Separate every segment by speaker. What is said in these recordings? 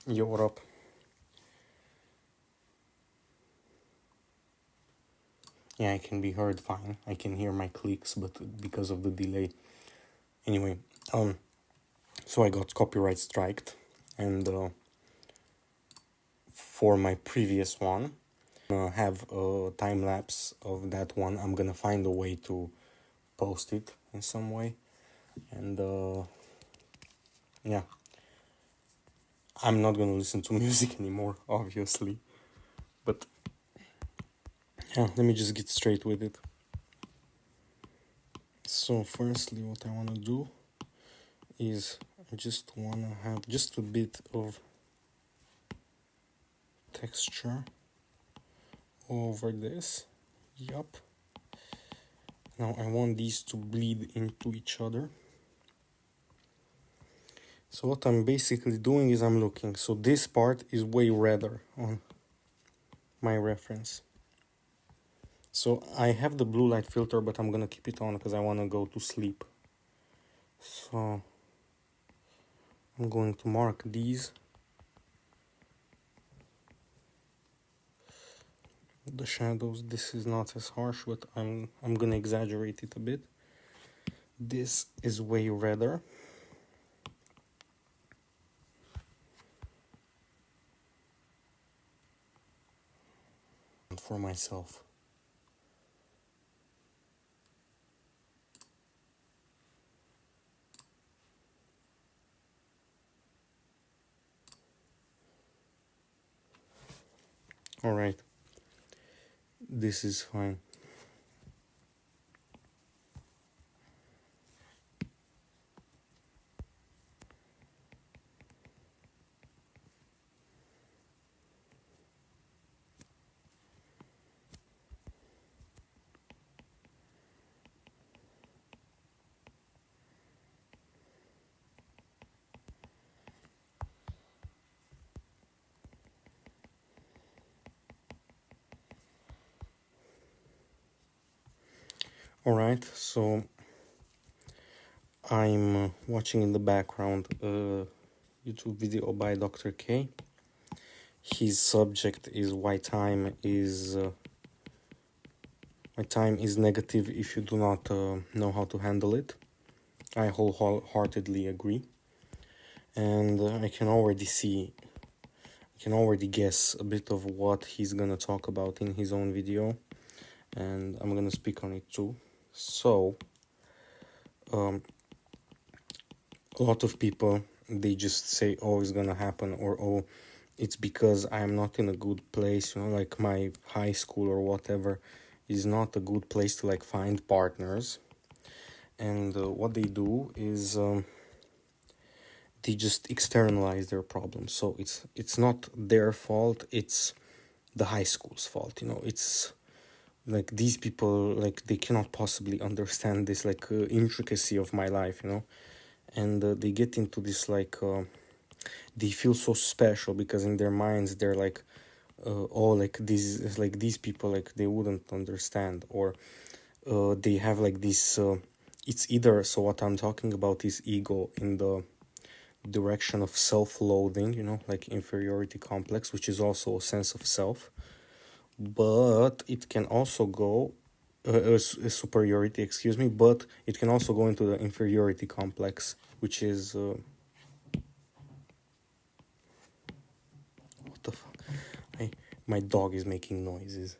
Speaker 1: Yo, what up? Yeah, I can be heard fine. I can hear my clicks, but because of the delay. Anyway, so I got copyright striked, and for my previous one, have a time lapse of that one. I'm gonna find a way to post it in some way, and yeah, I'm not gonna listen to music anymore, obviously. But yeah, let me just get straight with it. So, firstly, what I wanna do is I just wanna have just a bit of texture over this. Yup. Now I want these to bleed into each other. So what I'm basically doing is I'm looking. So this part is way redder on my reference. So I have the blue light filter, but I'm gonna keep it on because I wanna go to sleep. So I'm going to mark these. The shadows, this is not as harsh, but I'm gonna exaggerate it a bit. This is way redder. For myself. Alright. This is fine. Alright, so I'm watching in the background a YouTube video by Dr. K. His subject is why time is negative if you do not know how to handle it. I wholeheartedly agree, and I can already guess a bit of what he's gonna talk about in his own video, and I'm gonna speak on it too. So, a lot of people, they just say, oh, it's gonna happen, or oh, it's because I'm not in a good place, like my high school or whatever is not a good place to like find partners. And what they do is they just externalize their problems. So it's not their fault, it's the high school's fault. It's like these people, like they cannot possibly understand this like intricacy of my life, and they get into this like they feel so special because in their minds they're like oh, like these people, like they wouldn't understand, or they have like this it's either, so what I'm talking about is ego in the direction of self-loathing, like inferiority complex, which is also a sense of self, but it can also go superiority, excuse me, but it can also go into the inferiority complex, which is what the fuck? My dog is making noises.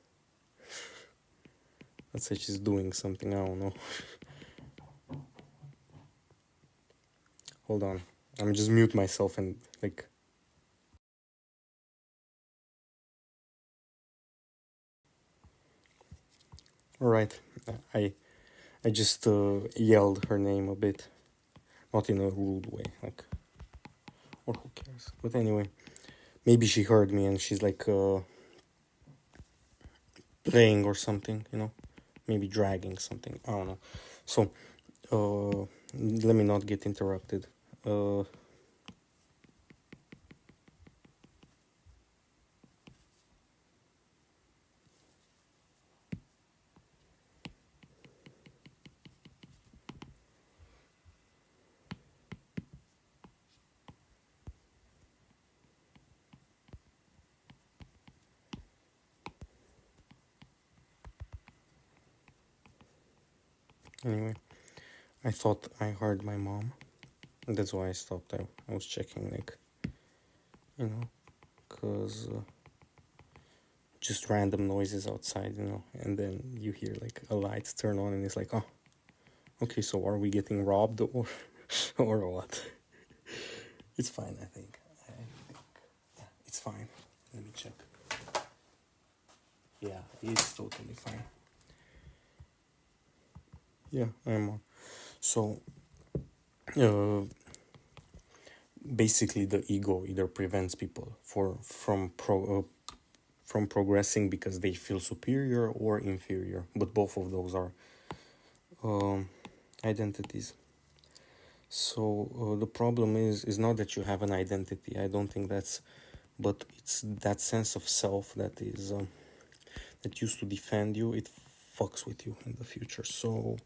Speaker 1: Let's say she's doing something, I don't know. Hold on, I'm just mute myself and like. All right, I just yelled her name a bit, not in a rude way, like, or who cares? But anyway, maybe she heard me and she's like playing or something, maybe dragging something. I don't know. So, let me not get interrupted. Anyway, I thought I heard my mom. That's why I stopped. I was checking, like, because just random noises outside, and then you hear, like, a light turn on, and it's like, oh, okay, so are we getting robbed, or or what? It's fine, I think. Yeah, it's fine. Let me check. Yeah, it's totally fine. Yeah, I'm on. So, basically, the ego either prevents people from progressing because they feel superior or inferior, but both of those are identities. So the problem is not that you have an identity. I don't think that's, but it's that sense of self that is that used to defend you. It fucks with you in the future. So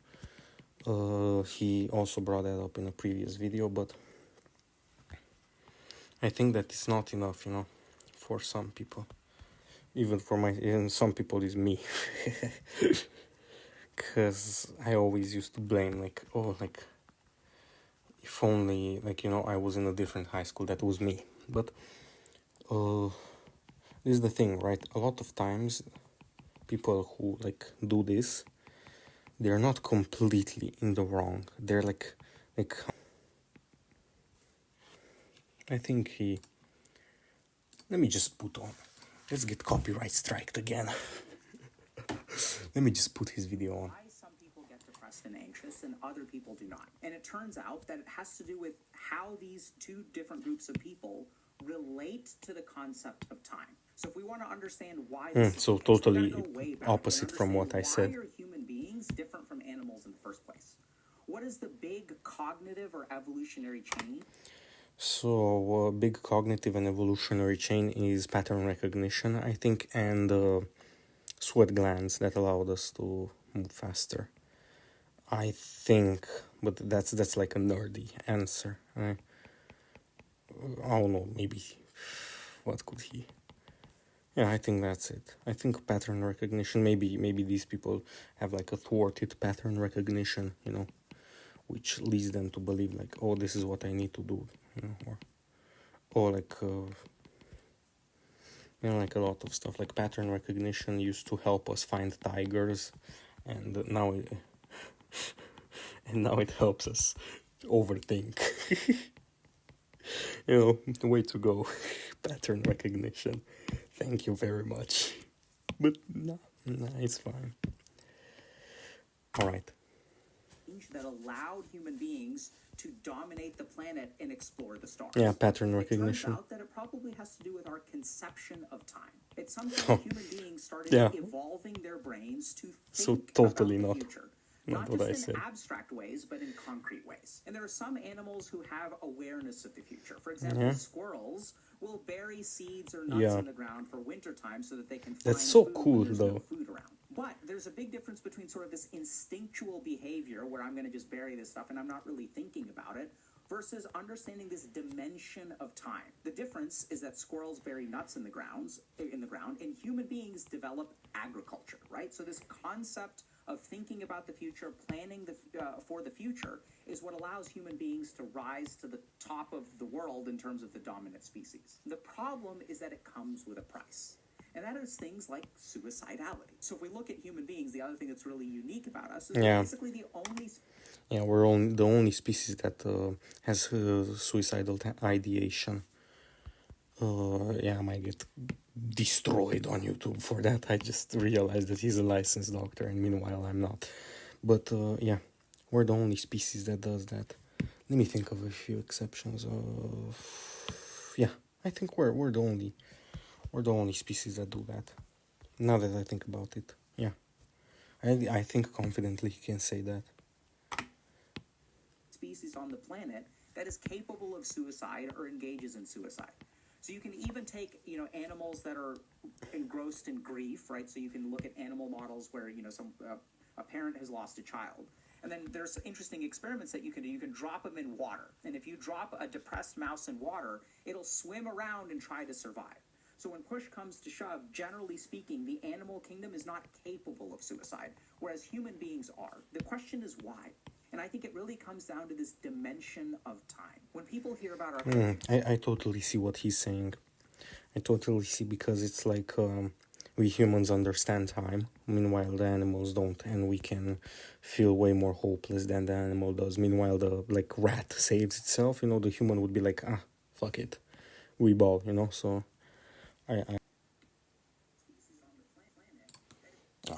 Speaker 1: he also brought that up in a previous video, but I think that it's not enough, for some people. Even some people is me. Because I always used to blame, like, oh, like, if only, like, I was in a different high school, that was me. But this is the thing, right? A lot of times, people who, like, do this, they're not completely in the wrong. They're like, I think let me just put on, let's get copyright striked again. Let me just put his video on.
Speaker 2: Why some people get depressed and anxious and other people do not. And it turns out that it has to do with how these two different groups of people relate to the concept of time. So if we want to understand why this is
Speaker 1: So
Speaker 2: the case,
Speaker 1: totally
Speaker 2: we gotta go way back
Speaker 1: opposite from what I said.
Speaker 2: Why are human beings different from animals in the first place? What is the big cognitive or evolutionary chain?
Speaker 1: So big cognitive and evolutionary chain is pattern recognition, I think, and sweat glands that allowed us to move faster. I think, but that's like a nerdy answer. I don't know, maybe. What could he? Yeah, I think that's it. I think pattern recognition. Maybe these people have like a thwarted pattern recognition, which leads them to believe like, oh, this is what I need to do, or like, like a lot of stuff. Like pattern recognition used to help us find tigers, and now it helps us overthink. The way to go. Pattern recognition. Thank you very much. But no, it's fine. All right.
Speaker 2: That allowed human beings to dominate the planet and explore the stars.
Speaker 1: Yeah, pattern recognition.
Speaker 2: It turns out that it probably has to do with our conception of time. At some point, human beings started evolving their brains to think
Speaker 1: totally
Speaker 2: about the
Speaker 1: not
Speaker 2: future.
Speaker 1: Not
Speaker 2: Not
Speaker 1: what I
Speaker 2: just
Speaker 1: said.
Speaker 2: in abstract ways, but in concrete ways. And there are some animals who have awareness of the future. For example, squirrels will bury seeds or nuts in the ground for wintertime so that they can find food when there's no food around. But there's a big difference between sort of this instinctual behavior where I'm going to just bury this stuff and I'm not really thinking about it, versus understanding this dimension of time. The difference is that squirrels bury nuts in the ground, and human beings develop agriculture, right? So this concept of thinking about the future, planning for the future, is what allows human beings to rise to the top of the world in terms of the dominant species. The problem is that it comes with a price. And that is things like suicidality. So if we look at human beings, the other thing that's really unique about us is we're basically the only...
Speaker 1: Yeah, we're the only species that has suicidal ideation. I might get destroyed on YouTube for that. I just realized that he's a licensed doctor, and meanwhile I'm not. But we're the only species that does that. Let me think of a few exceptions. I think we're the only species that do that. Now that I think about it, I think confidently you can say that.
Speaker 2: Species on the planet that is capable of suicide or engages in suicide. So you can even take, animals that are engrossed in grief, right? So you can look at animal models where, a parent has lost a child. And then there's interesting experiments that you can do. You can drop them in water. And if you drop a depressed mouse in water, it'll swim around and try to survive. So when push comes to shove, generally speaking, the animal kingdom is not capable of suicide, whereas human beings are. The question is why? And I think it really comes down to this dimension of time. When people hear about our...
Speaker 1: I totally see what he's saying. I totally see, because it's like we humans understand time, meanwhile the animals don't, and we can feel way more hopeless than the animal does. Meanwhile the like rat saves itself, the human would be like, fuck it, we ball, so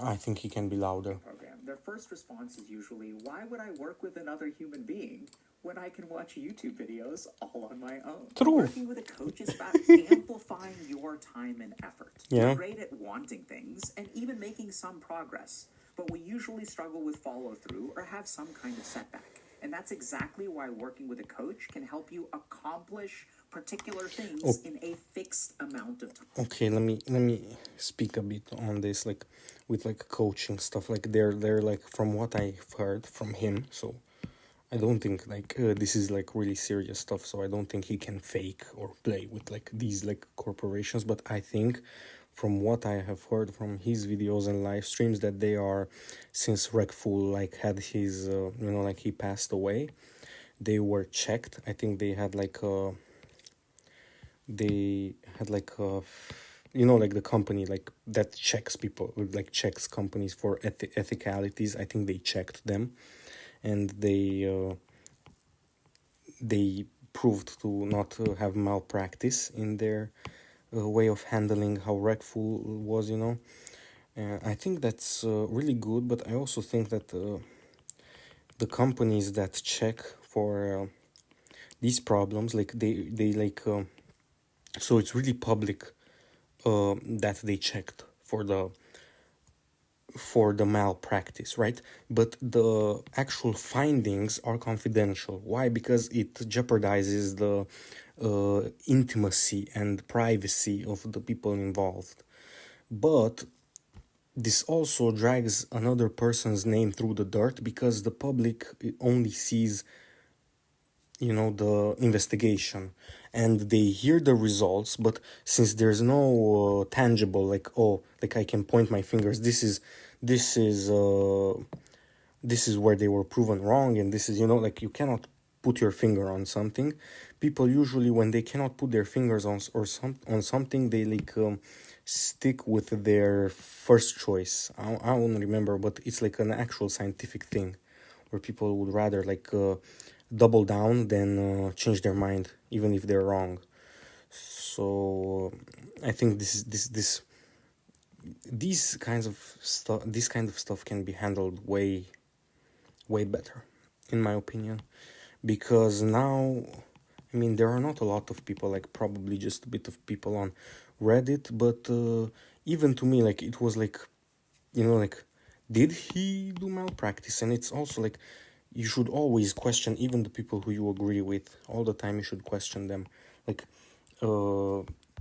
Speaker 1: I think he can be louder.
Speaker 2: Program. Their first response is usually, why would I work with another human being when I can watch YouTube videos all on my own?
Speaker 1: True.
Speaker 2: Working with a coach is about amplifying your time and effort.
Speaker 1: Yeah.
Speaker 2: You're great at wanting things and even making some progress, but we usually struggle with follow-through or have some kind of setback. And that's exactly why working with a coach can help you accomplish particular things in a fixed amount of time.
Speaker 1: Okay, let me speak a bit on this, like with like coaching stuff. Like they're like, from what I've heard from him, so I don't think like this is like really serious stuff, so I don't think he can fake or play with like these like corporations. But I think from what I have heard from his videos and live streams, that they are, since Rekful like had his like he passed away, they were checked. I think they had like like the company like that checks people, like checks companies for ethicalities. I think they checked them, and they proved to not have malpractice in their way of handling how Rekful was, I think that's really good, but I also think that the companies that check for these problems, like they like so it's really public that they checked for the malpractice, right? But the actual findings are confidential. Why? Because it jeopardizes the intimacy and privacy of the people involved. But this also drags another person's name through the dirt, because the public only sees the investigation, and they hear the results, but since there's no tangible, like, oh, like I can point my fingers, this is where they were proven wrong, and this is, like, you cannot put your finger on something. People usually, when they cannot put their fingers on something, they like stick with their first choice. I don't remember, but it's like an actual scientific thing where people would rather like double down than change their mind, even if they're wrong. So I think this kind of stuff can be handled way better, in my opinion, because now, I mean, there are not a lot of people, like probably just a bit of people on Reddit, but even to me, like, it was like, like, did he do malpractice? And it's also like, you should always question even the people who you agree with. All the time you should question them. Like,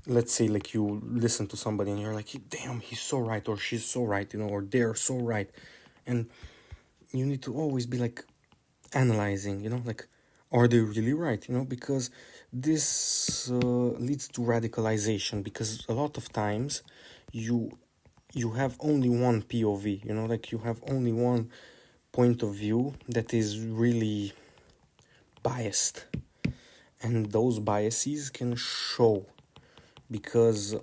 Speaker 1: let's say like you listen to somebody and you're like, damn, he's so right, or she's so right, or they're so right. And you need to always be like analyzing, like, are they really right? Because this leads to radicalization, because a lot of times you have only one POV, like you have only one point of view that is really biased, and those biases can show, because,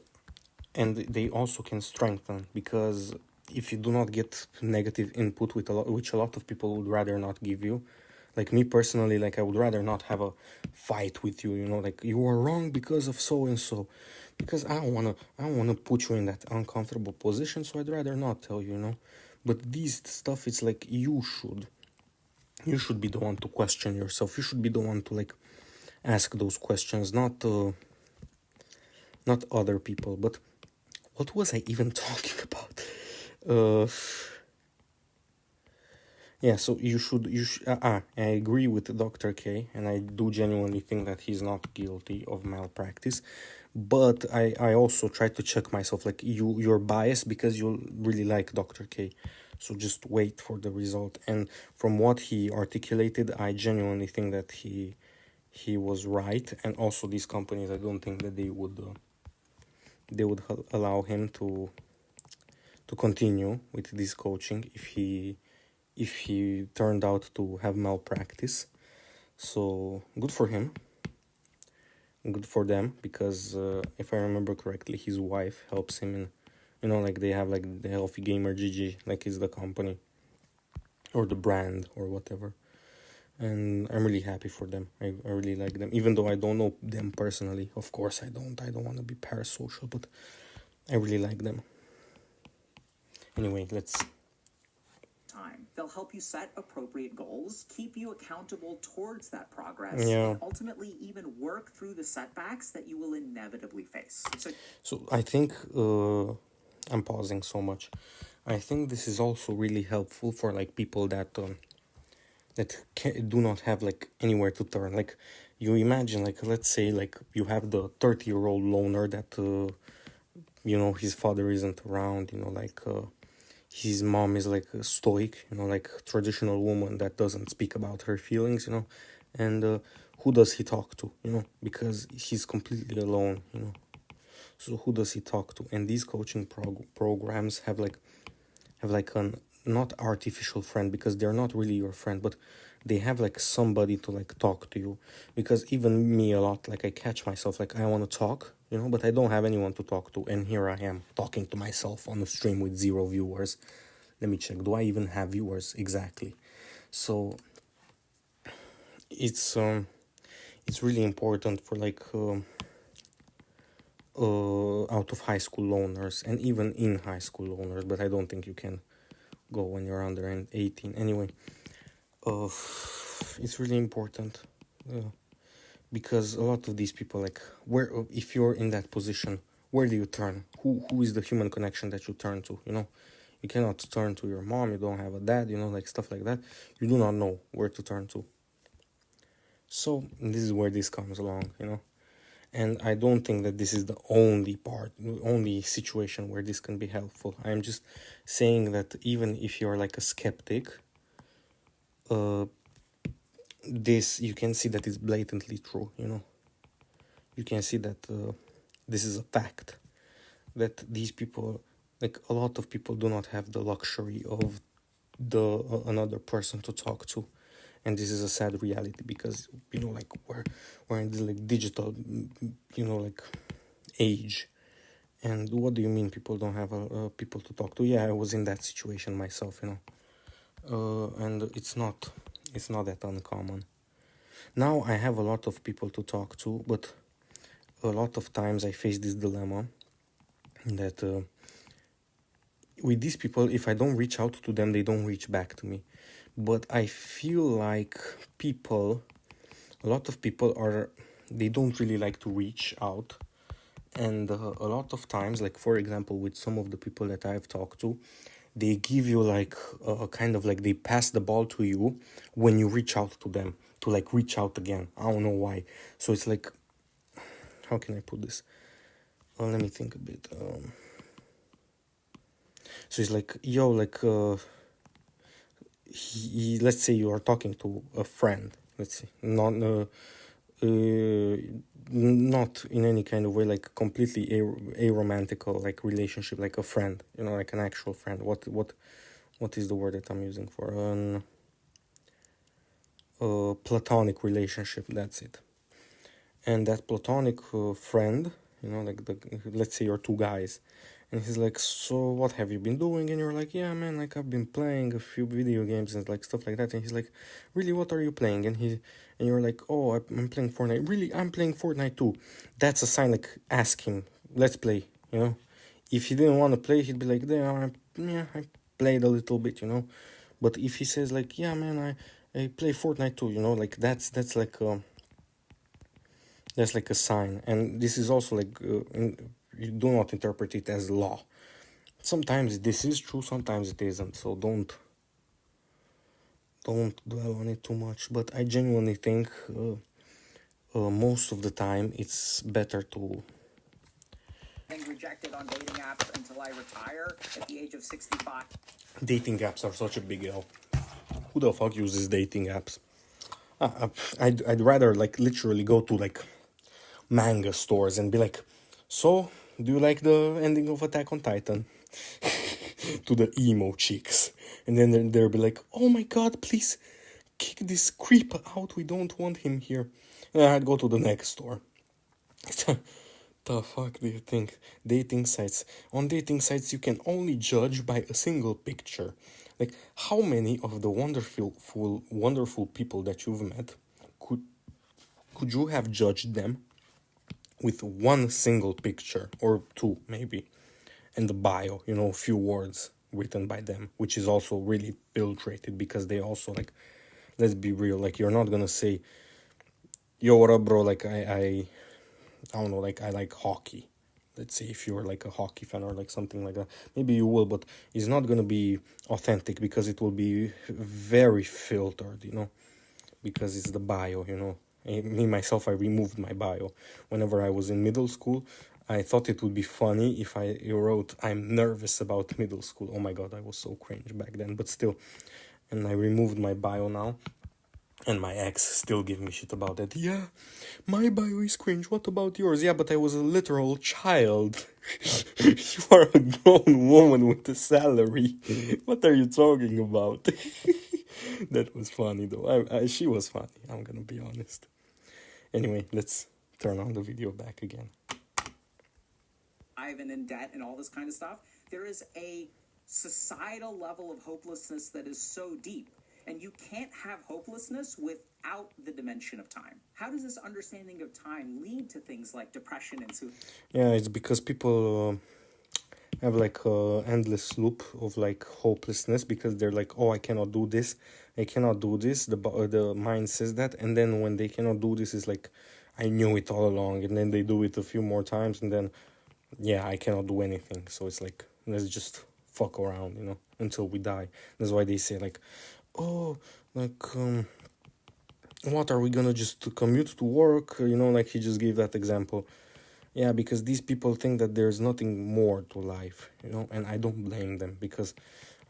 Speaker 1: and they also can strengthen, because if you do not get negative input which a lot of people would rather not give you, like me personally, like I would rather not have a fight with you, like you are wrong because of so and so, because I don't wanna put you in that uncomfortable position, so I'd rather not tell you, But these stuff, it's like you should be the one to question yourself. You should be the one to like ask those questions, not other people. But what was I even talking about? Yeah, so you should I agree with Dr. K, and I do genuinely think that he's not guilty of malpractice, but I also try to check myself, like, you're biased because you really like Dr. K, so just wait for the result. And from what he articulated, I genuinely think that he was right, and also these companies, I don't think that they would they would allow him to continue with this coaching if he turned out to have malpractice. So good for him, good for them, because if I remember correctly, his wife helps him in, like they have like the Healthy Gamer GG, like is the company or the brand or whatever. And I'm really happy for them. I really like them, even though I don't know them personally. Of course I don't want to be parasocial, but I really like them. Anyway, let's...
Speaker 2: They'll help you set appropriate goals, keep you accountable towards that progress, and ultimately even work through the setbacks that you will inevitably face.
Speaker 1: So I think, I'm pausing so much. I think this is also really helpful for like people that do not have like anywhere to turn. Like you imagine, like let's say like you have the 30-year-old loner that his father isn't around, like his mom is like a stoic, like traditional woman that doesn't speak about her feelings, and who does he talk to, because he's completely alone, so who does he talk to? And these coaching programs have like an not artificial friend, because they're not really your friend, but they have like somebody to like talk to you. Because even me a lot, like I catch myself like I want to talk, but I don't have anyone to talk to, and here I am talking to myself on a stream with 0 viewers. Let me check, do I even have viewers? Exactly. So it's really important for like out of high school loners, and even in high school loners, but I don't think you can go when you're under 18. Anyway, it's really important, because a lot of these people, like, where, if you're in that position, where do you turn? Who is the human connection that you turn to? You cannot turn to your mom. You don't have a dad. Like stuff like that. You do not know where to turn to. So this is where this comes along. And I don't think that this is the only situation where this can be helpful. I'm just saying that even if you're like a skeptic, this, you can see that it's blatantly true, You can see that this is a fact, that these people, like a lot of people, do not have the luxury of another person to talk to. And this is a sad reality, because like we're in this like digital like age. And what do you mean people don't have people to talk to? Yeah, I was in that situation myself, and it's not that uncommon. Now I have a lot of people to talk to, but a lot of times I face this dilemma that with these people, if I don't reach out to them, they don't reach back to me. But I feel like a lot of people they don't really like to reach out. And a lot of times, like for example, with some of the people that I've talked to, they give you like a kind of like, they pass the ball to you when you reach out to them, to like reach out again. I don't know why. So it's like, how can I put this? Let me think a bit. So it's like, yo, like, let's say you are talking to a friend, let's say, not in any kind of way, like completely aromantical, like relationship, like a friend, like an actual friend. What is the word that I'm using for an platonic relationship? That's it. And that platonic friend, like let's say you're two guys, and he's like, so what have you been doing? And you're like, yeah, man, like I've been playing a few video games and like stuff like that. And he's like, really, what are you playing? And you're like, oh, I'm playing Fortnite. Really, I'm playing Fortnite too. That's a sign, like, ask him, let's play, If he didn't want to play, he'd be like, yeah, I played a little bit, But if he says like, yeah, man, I play Fortnite too, like that's like a sign. And this is also like, you do not interpret it as law. Sometimes this is true, sometimes it isn't. So don't dwell on it too much. But I genuinely think most of the time it's better to...
Speaker 2: And rejected on dating apps until I retire at the age of 65.
Speaker 1: Dating apps are such a big L. Who the fuck uses dating apps? I'd rather like literally go to like manga stores and be like, so do you like the ending of Attack on Titan? To the emo chicks. And then they'll be like, oh my god, please kick this creep out. We don't want him here. And I'd go to the next door. The fuck do you think? Dating sites. On dating sites, you can only judge by a single picture. Like, how many of the wonderful people that you've met could you have judged them with one single picture or two, maybe, and the bio, a few words written by them, which is also really filtrated because they also, like, let's be real, like, you're not gonna say, yo, what up, bro, like, I don't know, like, I like hockey. Let's say if you're like a hockey fan or like something like that, maybe you will, but it's not gonna be authentic because it will be very filtered, because it's the bio, Me, myself, I removed my bio. Whenever I was in middle school, I thought it would be funny if I wrote, I'm nervous about middle school. Oh my god, I was so cringe back then, but still. And I removed my bio now. And my ex still give me shit about that. Yeah, my bio is cringe. What about yours? Yeah, but I was a literal child. You are a grown woman with a salary. What are you talking about? That was funny though. She was funny. I'm gonna be honest. Anyway, let's turn on the video back again.
Speaker 2: I've been in debt and all this kind of stuff. There is a societal level of hopelessness that is so deep. And you can't have hopelessness without the dimension of time. How does this understanding of time lead to things like depression and suicide?
Speaker 1: Yeah, it's because people have like a endless loop of like hopelessness because they're like, oh, I cannot do this. I cannot do this. The mind says that. And then when they cannot do this, it's like, I knew it all along. And then they do it a few more times. And then, yeah, I cannot do anything. So it's like, let's just fuck around, until we die. That's why they say like, oh, like, what, are we gonna just commute to work? Like he just gave that example. Yeah, because these people think that there's nothing more to life, and I don't blame them because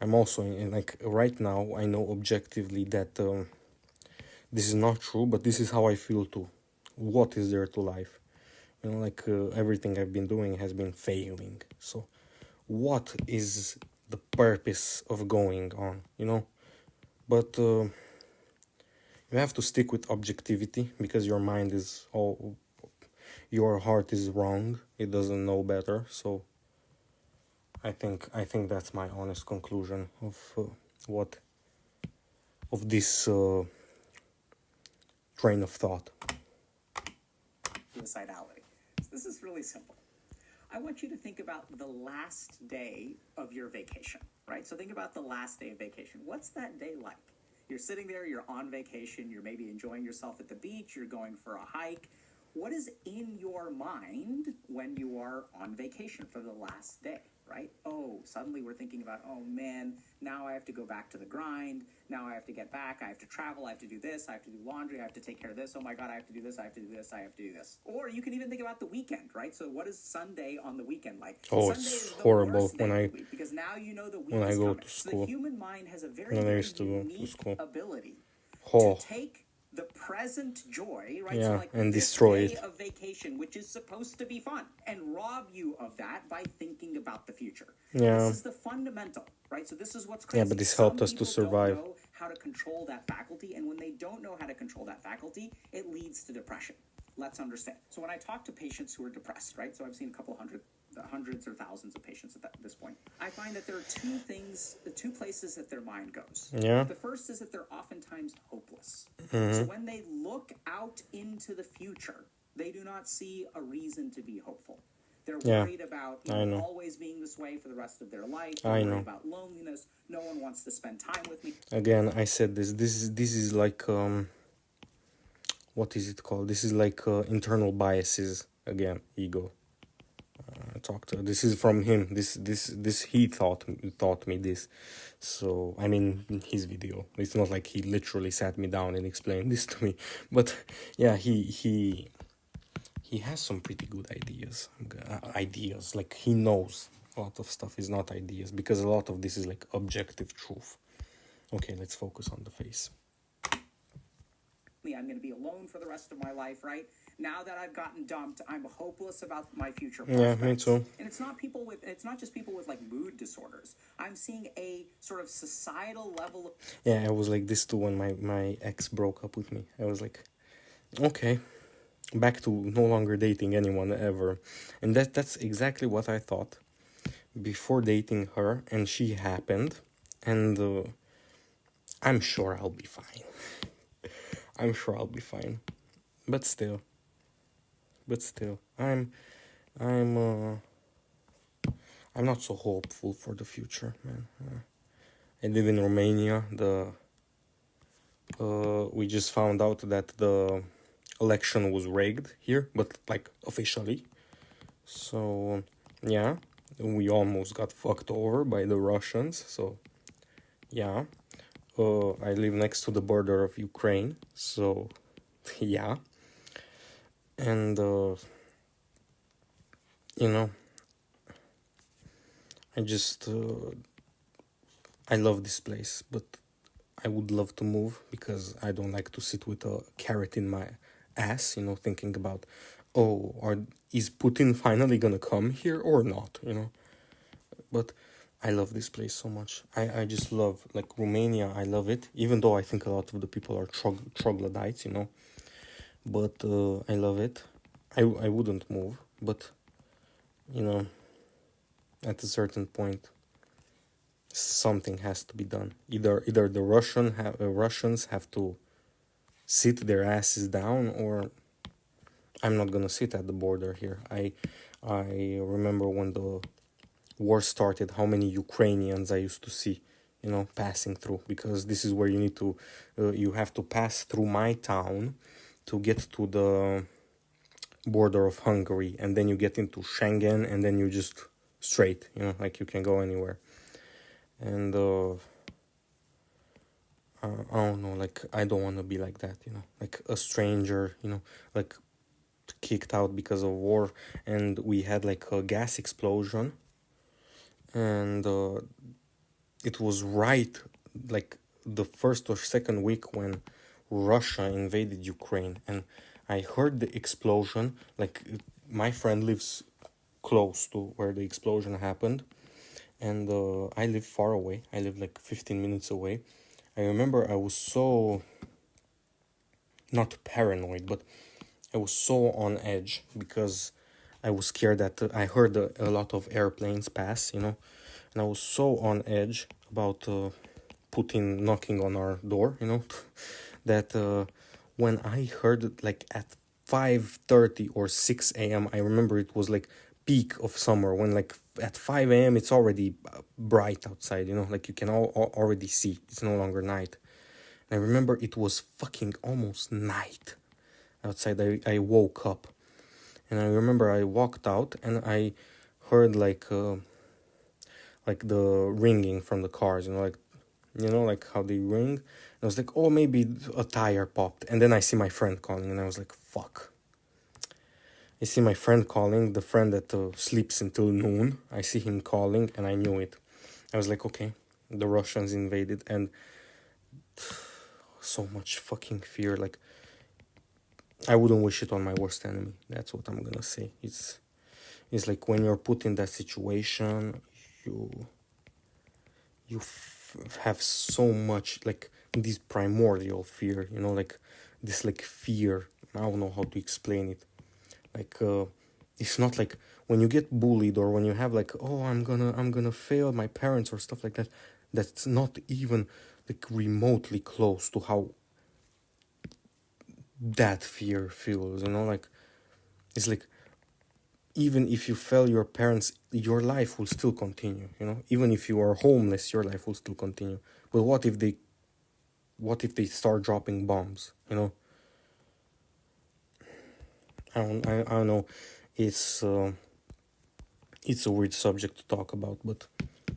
Speaker 1: I'm also in like, right now, I know objectively that this is not true, but this is how I feel too. What is there to life? Like everything I've been doing has been failing. So what is the purpose of going on, But you have to stick with objectivity because your mind is your heart is wrong. It doesn't know better. So I think that's my honest conclusion of this train of thought.
Speaker 2: Suicidality. So this is really simple. I want you to think about the last day of your vacation, right? So think about the last day of vacation. What's that day like? You're sitting there, you're on vacation, you're maybe enjoying yourself at the beach, you're going for a hike. What is in your mind when you are on vacation for the last day, right? Oh, suddenly we're thinking about, oh man, now I have to go back to the grind. Now I have to get back. I have to travel. I have to do this. I have to do laundry. I have to take care of this. Oh my God, I have to do this. I have to do this. I have to do this. Or you can even think about the weekend, right? So what is Sunday on the weekend like?
Speaker 1: Oh,
Speaker 2: Sunday
Speaker 1: it's horrible when I
Speaker 2: because now you know the week
Speaker 1: when I
Speaker 2: is
Speaker 1: go
Speaker 2: coming.
Speaker 1: to
Speaker 2: So
Speaker 1: school.
Speaker 2: the human mind has a very,
Speaker 1: When I
Speaker 2: very
Speaker 1: used to go to
Speaker 2: unique
Speaker 1: school.
Speaker 2: ability
Speaker 1: Oh.
Speaker 2: to take the present joy, right?
Speaker 1: Yeah,
Speaker 2: so like
Speaker 1: and
Speaker 2: this
Speaker 1: destroy
Speaker 2: day
Speaker 1: it.
Speaker 2: of vacation, which is supposed to be fun, and rob you of that by thinking about the future.
Speaker 1: Yeah.
Speaker 2: This is the fundamental, right? So this is what's crazy.
Speaker 1: Yeah, but this helped us to survive.
Speaker 2: Don't know how to control that faculty, and when they don't know how to control that faculty, it leads to depression. Let's understand. So when I talk to patients who are depressed, right? So I've seen a couple hundreds or thousands of patients at this point. I find that there are two places that their mind goes.
Speaker 1: Yeah.
Speaker 2: The first is that they're oftentimes hopeless. So when they look out into the future, they do not see a reason to be hopeful. They're worried about always being this way for the rest of their life. They're worried about loneliness. No one wants to spend time with me.
Speaker 1: Again, I said this. This is like what is it called? This is like internal biases. Again, ego. This is from him. This he taught me this. So I mean, his video. It's not like he literally sat me down and explained this to me, but yeah, he has some pretty good ideas. Ideas, like he knows a lot of stuff is not ideas because a lot of this is like objective truth. Okay, let's focus on the face.
Speaker 2: I'm going to be alone for the rest of my life, right? Now that I've gotten dumped, I'm hopeless about my future
Speaker 1: Yeah,
Speaker 2: prospects.
Speaker 1: me too.
Speaker 2: And it's not just people with like mood disorders. I'm seeing a sort of societal level of...
Speaker 1: Yeah, I was like this too when my ex broke up with me. I was like, okay, back to no longer dating anyone ever. And that's exactly what I thought before dating her, and she happened, and I'm sure I'll be fine. I'm sure I'll be fine. But still, I'm I'm not so hopeful for the future, man. I live in Romania. We just found out that the election was rigged here, but like officially. So yeah, we almost got fucked over by the Russians. So yeah, I live next to the border of Ukraine. So yeah, and you know, I just I love this place, but I would love to move because I don't like to sit with a carrot in my ass, thinking about, oh, is Putin finally gonna come here or not, But I love this place so much. I just love, like, Romania, I love it, even though I think a lot of the people are troglodytes, But I love it. I wouldn't move, but, at a certain point, something has to be done. Either the Russians have to sit their asses down, or I'm not gonna sit at the border here. I remember when the war started, how many Ukrainians I used to see, passing through, because this is where you need to, you have to pass through my town to get to the border of Hungary, and then you get into Schengen, and then you just straight, like you can go anywhere. And I don't know, like, I don't want to be like that, like a stranger, like kicked out because of war. And we had like a gas explosion, and it was right, like, the first or second week when Russia invaded Ukraine. And I heard the explosion, like, my friend lives close to where the explosion happened, and I live far away. I live like 15 minutes away. I remember I was so, not paranoid, but I was so on edge because I was scared that I heard a lot of airplanes pass, and I was so on edge about Putin knocking on our door, that when I heard it, like, at 5:30 or 6 a.m., I remember it was like peak of summer, when like at 5 a.m. it's already bright outside, like you can already see, it's no longer night. And I remember it was fucking almost night outside. I woke up, and I remember I walked out, and I heard like the ringing from the cars, like how they ring. And I was like, oh, maybe a tire popped. And then I see my friend calling, and I was like, fuck. I see my friend calling, the friend that sleeps until noon. I see him calling, and I knew it. I was like, okay, the Russians invaded, and so much fucking fear. Like, I wouldn't wish it on my worst enemy. That's what I'm gonna say. It's like when you're put in that situation, you have so much, like, this primordial fear, like this, like, fear. I don't know how to explain it. Like, it's not like when you get bullied, or when you have like, oh, I'm gonna fail my parents or stuff like that. That's not even like remotely close to how that fear feels, like, it's like, even if you fail your parents, your life will still continue, even if you are homeless, your life will still continue. But what if they start dropping bombs, I don't know. It's a weird subject to talk about, but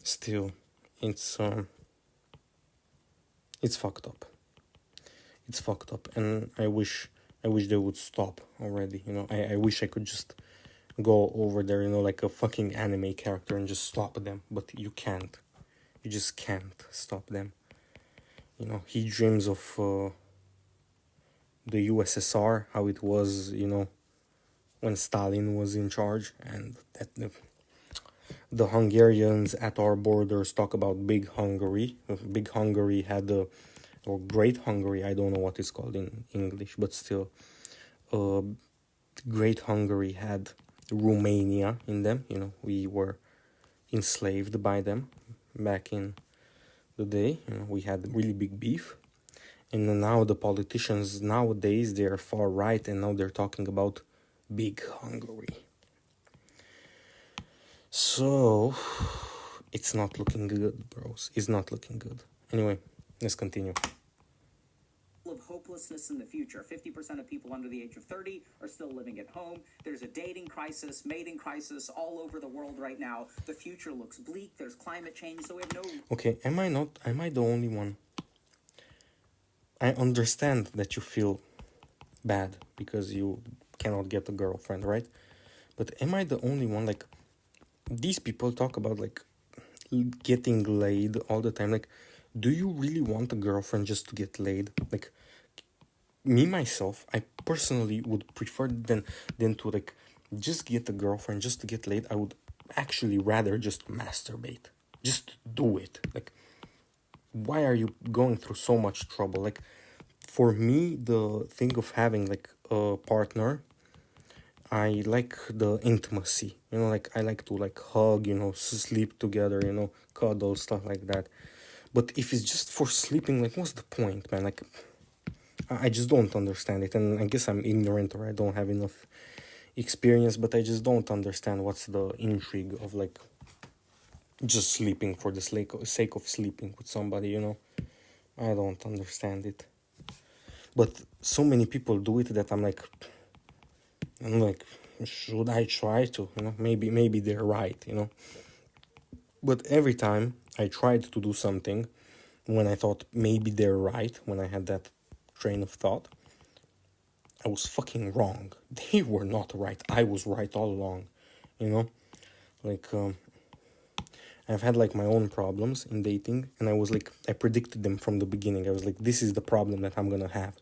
Speaker 1: still, it's fucked up. It's fucked up, and I wish they would stop already. I wish I could just go over there, like a fucking anime character, and just stop them. But you can't. You just can't stop them. He dreams of the USSR, how it was, when Stalin was in charge, and that the Hungarians at our borders talk about Big Hungary. Big Hungary had or Great Hungary, I don't know what it's called in English, but still, Great Hungary had Romania in them. We were enslaved by them back in the day. We had really big beef. And now the politicians nowadays, they are far right, and now they're talking about Big Hungary. So, it's not looking good, bros. It's not looking good. Anyway, let's continue.
Speaker 2: Of hopelessness in the future. 50% of people under the age of 30 are still living at home. There's a dating crisis, mating crisis all over the world right now. The future looks bleak. There's climate change, so we have no...
Speaker 1: Okay, am I the only one? I understand that you feel bad because you cannot get a girlfriend, right? But am I the only one? Like, these people talk about, like, getting laid all the time. Like, do you really want a girlfriend just to get laid? Like, me, myself, I personally would prefer than to, like, just get a girlfriend just to get laid. I would actually rather just masturbate. Just do it. Like, why are you going through so much trouble? Like, for me, the thing of having, like, a partner, I like the intimacy, like, I like to, like, hug, sleep together, cuddle, stuff like that. But if it's just for sleeping, like, what's the point, man? Like, I just don't understand it, and I guess I'm ignorant or I don't have enough experience, but I just don't understand what's the intrigue of, like, just sleeping for the sake of sleeping with somebody, I don't understand it. But so many people do it that I'm like, should I try to? Maybe they're right, But every time I tried to do something, when I thought maybe they're right, when I had that train of thought, I was fucking wrong. They were not right. I was right all along, Like, I've had, like, my own problems in dating, and I predicted them from the beginning. I was like, this is the problem that I'm gonna have,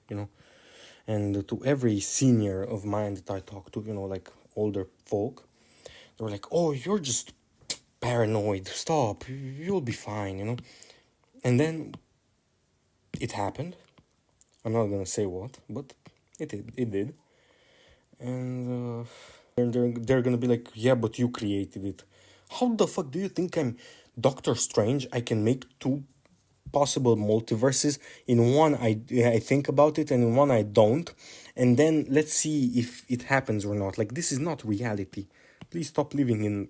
Speaker 1: And to every senior of mine that I talk to, like, older folk, they were like, oh, you're just paranoid. Stop. You'll be fine, And then it happened. I'm not gonna say what, but it did. And they're gonna be like, yeah, but you created it. How the fuck do you think I'm Doctor Strange? I can make two possible multiverses. In one, I think about it, and in one, I don't. And then let's see if it happens or not. Like, this is not reality. Please stop living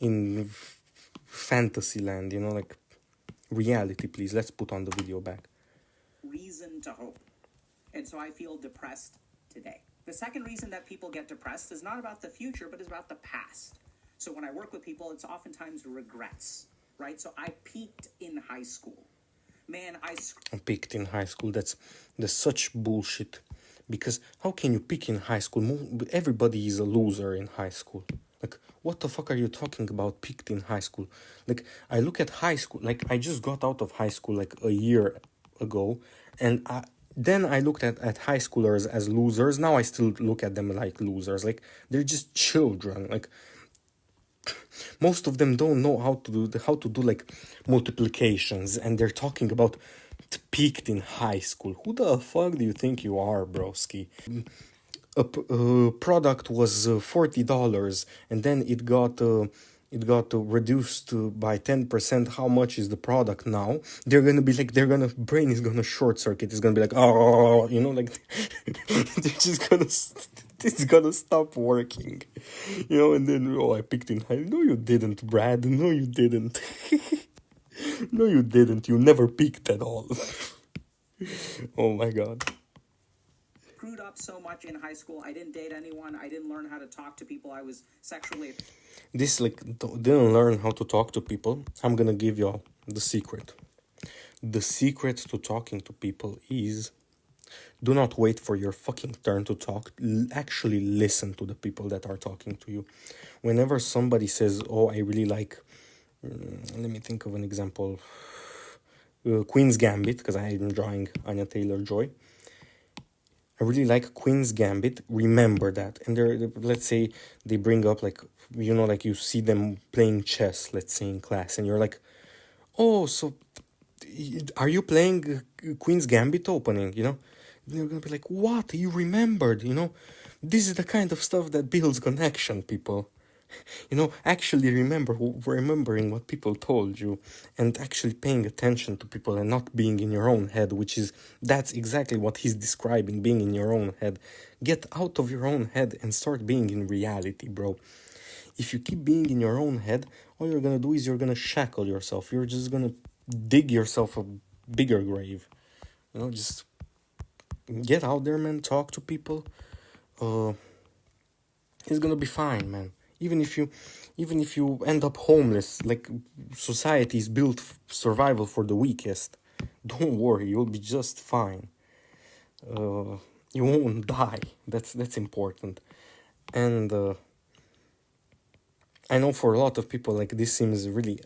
Speaker 1: in fantasy land, like, reality, please. Let's put on the video back.
Speaker 2: Reason to hope. And so I feel depressed today. The second reason that people get depressed is not about the future, but is about the past. So when I work with people, it's oftentimes regrets, right? So I peaked in high school. Man, I
Speaker 1: peaked in high school. That's such bullshit. Because how can you peak in high school? Everybody is a loser in high school. Like, what the fuck are you talking about, peaked in high school? Like, I look at high school, like, I just got out of high school, like, a year ago, and then I looked at high schoolers as losers. Now I still look at them like losers. Like, they're just children. Like, most of them don't know how to do like multiplications, and they're talking about peaked in high school. Who the fuck do you think you are, broski? A product was $40, and then it got reduced by 10%. How much is the product now? They're gonna be like, brain is gonna short circuit. It's gonna be like, oh, like, they're just gonna it's gonna stop working, and then, oh, I picked in high. No, you didn't, Brad. No, you didn't. No, you didn't. You never peaked at all. Oh my god.
Speaker 2: Screwed up so much in high school. I didn't date anyone. I didn't learn how to talk to people. I was sexually...
Speaker 1: This, like, didn't learn how to talk to people. I'm gonna give y'all the secret. The secret to talking to people is, do not wait for your fucking turn to talk. Actually listen to the people that are talking to you. Whenever somebody says, oh, I really like... let me think of an example. Queen's Gambit, because I am drawing Anya Taylor-Joy. I really like Queen's Gambit. Remember that. And let's say they bring up like, like you see them playing chess, let's say in class, and you're like, oh, so are you playing Queen's Gambit opening? They're gonna be like, what? You remembered? This is the kind of stuff that builds connection, people. Actually remembering what people told you, and actually paying attention to people and not being in your own head, that's exactly what he's describing, being in your own head. Get out of your own head and start being in reality, bro. If you keep being in your own head, all you're gonna do is you're gonna shackle yourself. You're just gonna dig yourself a bigger grave. Just get out there, man. Talk to people. It's gonna be fine, man. Even if you end up homeless, like society is built survival for the weakest, don't worry, you'll be just fine. You won't die. That's important. And I know for a lot of people, like, this seems really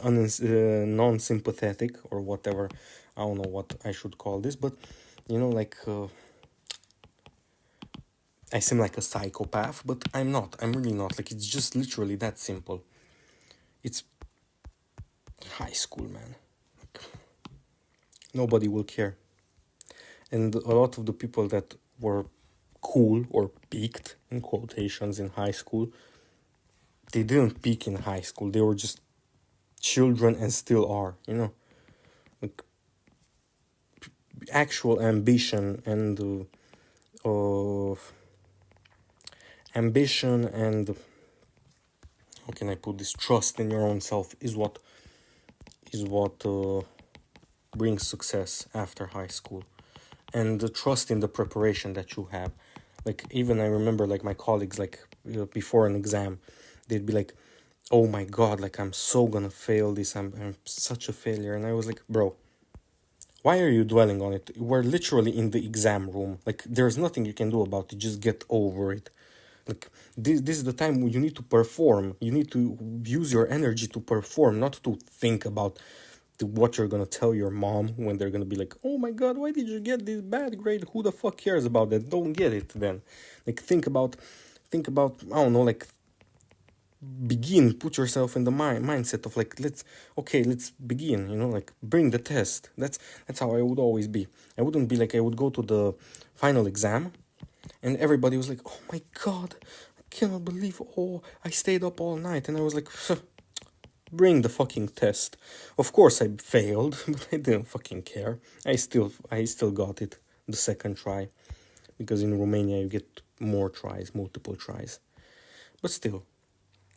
Speaker 1: non-sympathetic or whatever. I don't know what I should call this, but like. I seem like a psychopath, but I'm not. I'm really not. Like, it's just literally that simple. It's high school, man. Like, nobody will care. And a lot of the people that were cool or peaked, in quotations, in high school, they didn't peak in high school. They were just children and still are, Like, actual ambition and how can I put this, trust in your own self is what brings success after high school, and the trust in the preparation that you have. Like, even I remember, like, my colleagues, like, before an exam, they'd be like, oh my god, like, I'm so gonna fail this, I'm such a failure. And I was like, bro, why are you dwelling on it? We're literally in the exam room. Like, there's nothing you can do about it. Just get over it. Like, this is the time when you need to perform. You need to use your energy to perform, not to think about what you're gonna tell your mom when they're gonna be like, oh my god, why did you get this bad grade? Who the fuck cares about that? Don't get it then. Like, think about I don't know, like, put yourself in the mindset of, like, let's begin, like, bring the test. That's how I would always be. I wouldn't be like, I would go to the final exam and everybody was like, oh my god, I cannot believe, I stayed up all night. And I was like, bring the fucking test. Of course I failed, but I didn't fucking care. I still got it the second try, because in Romania you get more tries, multiple tries. But still,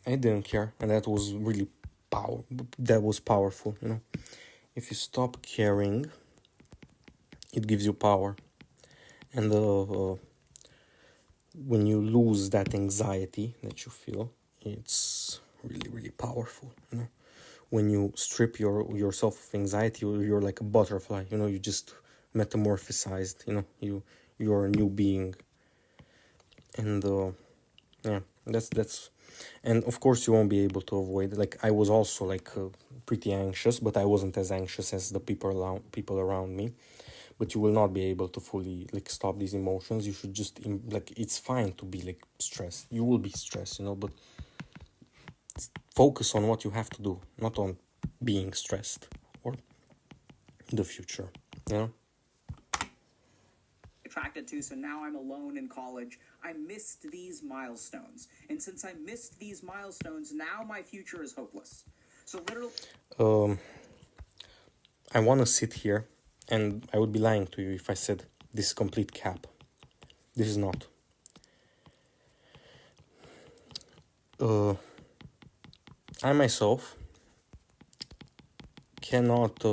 Speaker 1: I didn't care, and that was really powerful, If you stop caring, it gives you power. And when you lose that anxiety that you feel, it's really, really powerful, When you strip yourself of anxiety, you're like a butterfly, you just metamorphosized, you're a new being. And yeah, that's and of course you won't be able to avoid it. Like, I was also, like, pretty anxious, but I wasn't as anxious as the people around me. But you will not be able to fully, like, stop these emotions. You should just, like, it's fine to be, like, stressed. You will be stressed, but focus on what you have to do, not on being stressed or the future,
Speaker 2: Attracted to, so now I'm alone in college. I missed these milestones, and since I missed these milestones, now my future is hopeless. So literally,
Speaker 1: I want to sit here, and I would be lying to you if I said this is complete cap. This is not. I myself cannot.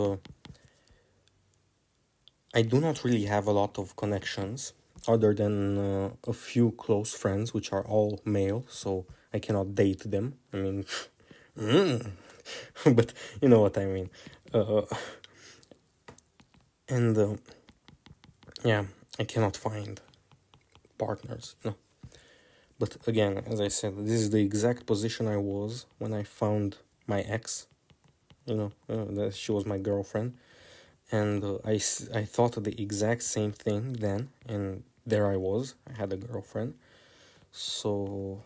Speaker 1: I do not really have a lot of connections other than a few close friends, which are all male, so I cannot date them. I mean, but you know what I mean. And yeah, I cannot find partners. No. But again, as I said, this is the exact position I was when I found my ex. That she was my girlfriend. And I thought the exact same thing then, and there I was. I had a girlfriend. So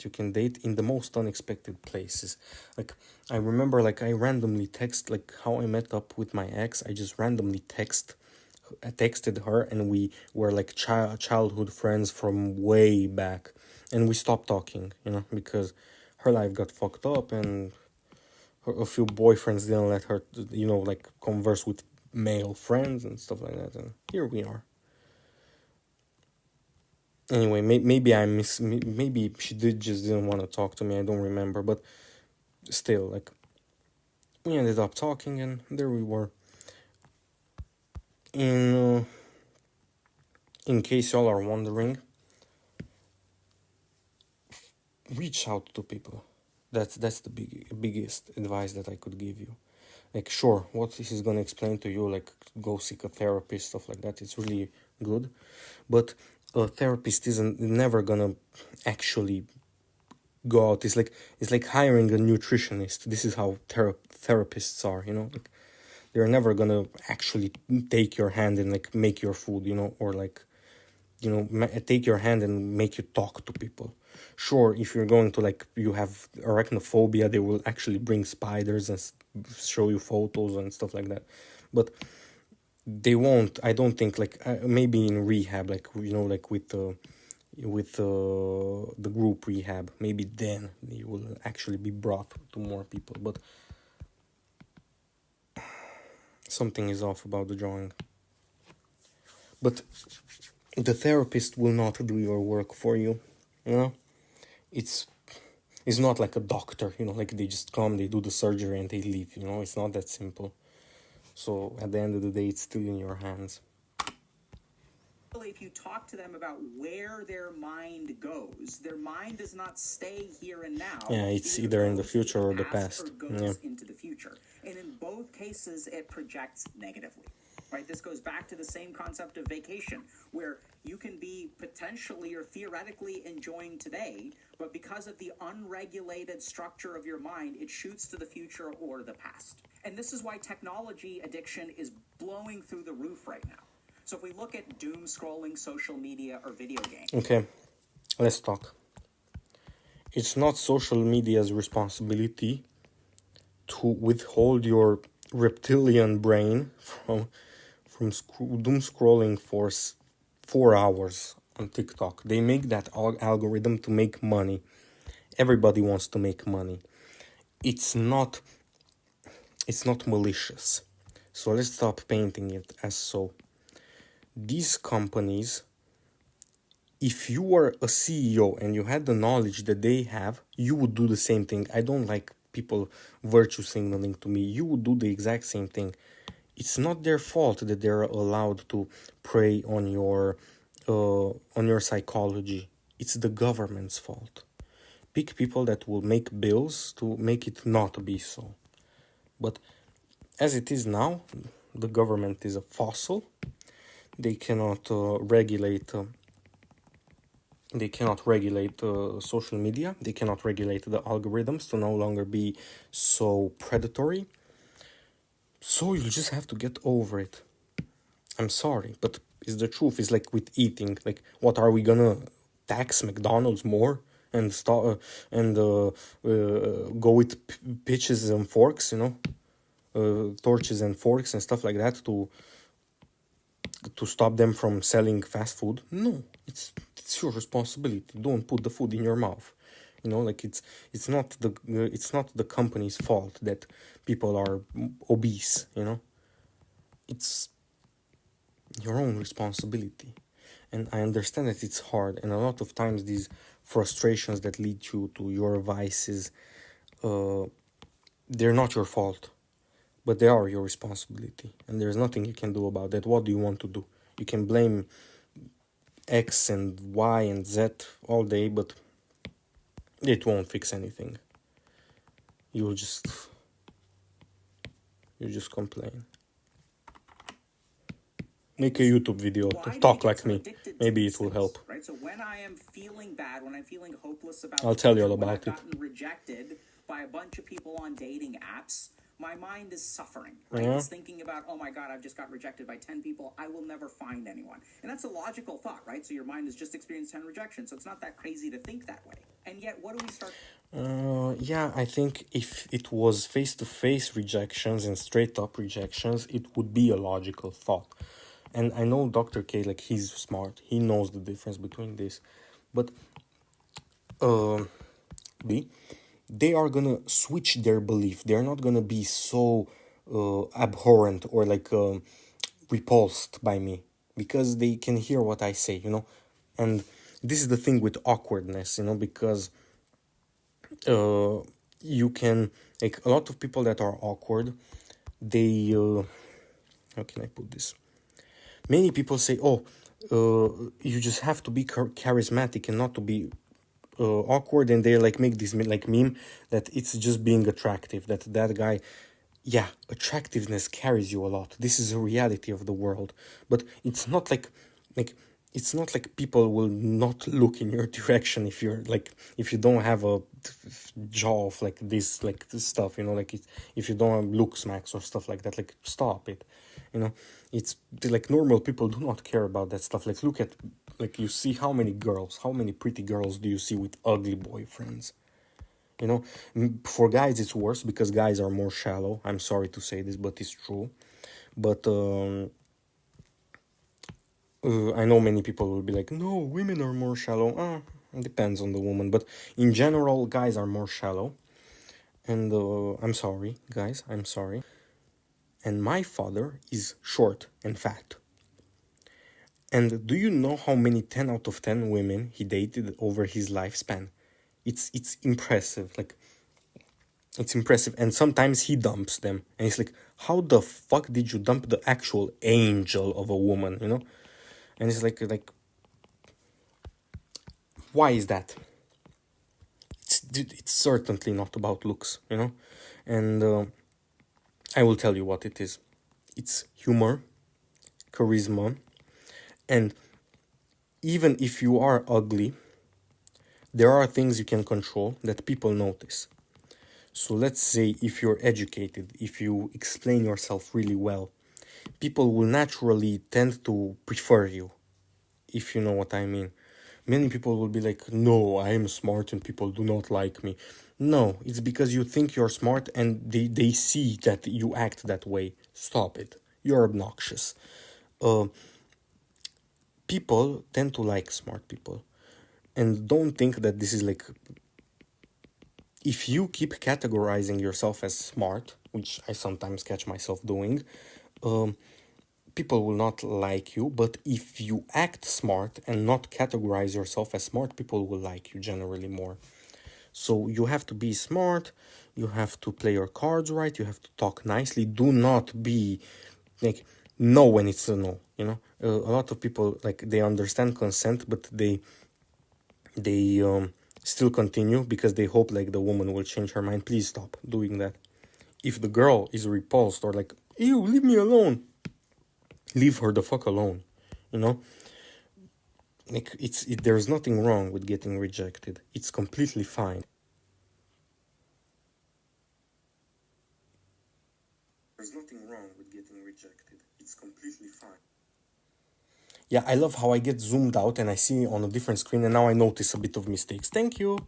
Speaker 1: you can date in the most unexpected places. Like, I remember, like, I randomly text, like, how I met up with my ex. I just randomly texted her, and we were like childhood friends from way back, and we stopped talking, because her life got fucked up, and a few boyfriends didn't let her, like, converse with male friends and stuff like that, and here we are. Anyway, maybe she didn't want to talk to me. I don't remember, but still, like, we ended up talking, and there we were. In case y'all are wondering, reach out to people. That's the biggest advice that I could give you. Like, sure, what he's gonna explain to you, like, go seek a therapist, stuff like that, it's really good, but a therapist isn't never gonna actually go out. It's like hiring a nutritionist. This is how therapists are, like, they're never gonna actually take your hand and, like, make your food, or, like, take your hand and make you talk to people. Sure, if you're going to, like, you have arachnophobia, they will actually bring spiders and show you photos and stuff like that, but they won't. I don't think, like, maybe in rehab, like, like, with the group rehab, maybe then you will actually be brought to more people, but something is off about the drawing. But the therapist will not do your work for you, it's not like a doctor, like, they just come, they do the surgery, and they leave, it's not that simple. So at the end of the day, it's still in your hands.
Speaker 2: If you talk to them about where their mind goes, their mind does not stay here and now.
Speaker 1: Yeah, it's either in the future or the past.
Speaker 2: Or goes into the future. And in both cases, it projects negatively. Right? This goes back to the same concept of vacation, where you can be potentially or theoretically enjoying today, but because of the unregulated structure of your mind, it shoots to the future or the past. And this is why technology addiction is blowing through the roof right now. So if we look at doom scrolling, social media, or video games.
Speaker 1: Okay, let's talk. It's not social media's responsibility to withhold your reptilian brain from doom scrolling for 4 hours on TikTok. They make that algorithm to make money. Everybody wants to make money. It's not malicious. So let's stop painting it as so. These companies, if you were a CEO and you had the knowledge that they have, you would do the same thing. I don't like people virtue signaling to me. You would do the exact same thing. It's not their fault that they're allowed to prey on your psychology. It's the government's fault. Pick people that will make bills to make it not be so. But as it is now, the government is a fossil. They cannot regulate. They cannot regulate social media. They cannot regulate the algorithms to no longer be so predatory. So you just have to get over it. I'm sorry, but it's the truth. It's like with eating. Like, what are we gonna tax McDonald's more and start go with pitches and forks, torches and forks and stuff like that to stop them from selling fast food? No, it's your responsibility. Don't put the food in your mouth. Like, it's not the company's fault that people are obese. It's your own responsibility. And I understand that it's hard, and a lot of times these frustrations that lead you to your vices, they're not your fault, but they are your responsibility, and there's nothing you can do about that. What do you want to do? You can blame X and Y and Z all day, but it won't fix anything. You just complain. Make a YouTube video. Talk like me. Maybe it will help.
Speaker 2: Right. So when I am feeling bad, when I'm feeling hopeless about,
Speaker 1: I'll tell you all about it.
Speaker 2: I've gotten rejected by a bunch of people on dating apps, my mind is suffering, right? It's thinking about, oh my God, I've just got rejected by 10 people. I will never find anyone. And that's a logical thought, right? So your mind has just experienced 10 rejections. So it's not that crazy to think that way. And yet, what do we start?
Speaker 1: Yeah, I think if it was face-to-face rejections and straight-up rejections, it would be a logical thought. And I know Dr. K, like, he's smart. He knows the difference between this. But, B, they are gonna switch their belief. They're not gonna be so abhorrent or like repulsed by me because they can hear what I say, you know. And this is the thing with awkwardness, you know, because you can, like, a lot of people that are awkward, they how can I put this? Many people say, oh, you just have to be charismatic and not to be awkward, and they like make this like meme that it's just being attractive, that guy. Yeah, attractiveness carries you a lot. This is a reality of the world, but it's not like it's not like people will not look in your direction if you're like, if you don't have a jaw of like this stuff, you know, like if you don't have look smacks or stuff like that, like stop it, you know. It's like normal people do not care about that stuff. Like look at, like, you see how many pretty girls do you see with ugly boyfriends, you know. For guys it's worse because guys are more shallow. I'm sorry to say this, but it's true. But I know many people will be like, no, women are more shallow. It depends on the woman, but in general, guys are more shallow. And I'm sorry, guys, I'm sorry. And my father is short and fat. And do you know how many 10 out of 10 women he dated over his lifespan? It's impressive. Like, it's impressive. And sometimes he dumps them. And it's like, how the fuck did you dump the actual angel of a woman, you know? And it's like why is that? It's certainly not about looks, you know? And I will tell you what it is. It's humor, charisma, and even if you are ugly, there are things you can control that people notice. So let's say if you're educated, if you explain yourself really well, people will naturally tend to prefer you, if you know what I mean. Many people will be like, no, I am smart and people do not like me. No, it's because you think you're smart and they see that you act that way. Stop it. You're obnoxious. People tend to like smart people. And don't think that this is like, if you keep categorizing yourself as smart, which I sometimes catch myself doing, people will not like you. But if you act smart and not categorize yourself as smart, people will like you generally more. So you have to be smart, you have to play your cards right, you have to talk nicely. Do not be like, no when it's a no, you know. A lot of people, like, they understand consent, but they still continue because they hope like the woman will change her mind. Please stop doing that. If the girl is repulsed or like, ew, leave me alone, leave her the fuck alone, you know. Like, there's nothing wrong with getting rejected. It's completely fine. There's nothing wrong with getting rejected. It's completely fine. Yeah, I love how I get zoomed out and I see on a different screen, and now I notice a bit of mistakes. Thank you.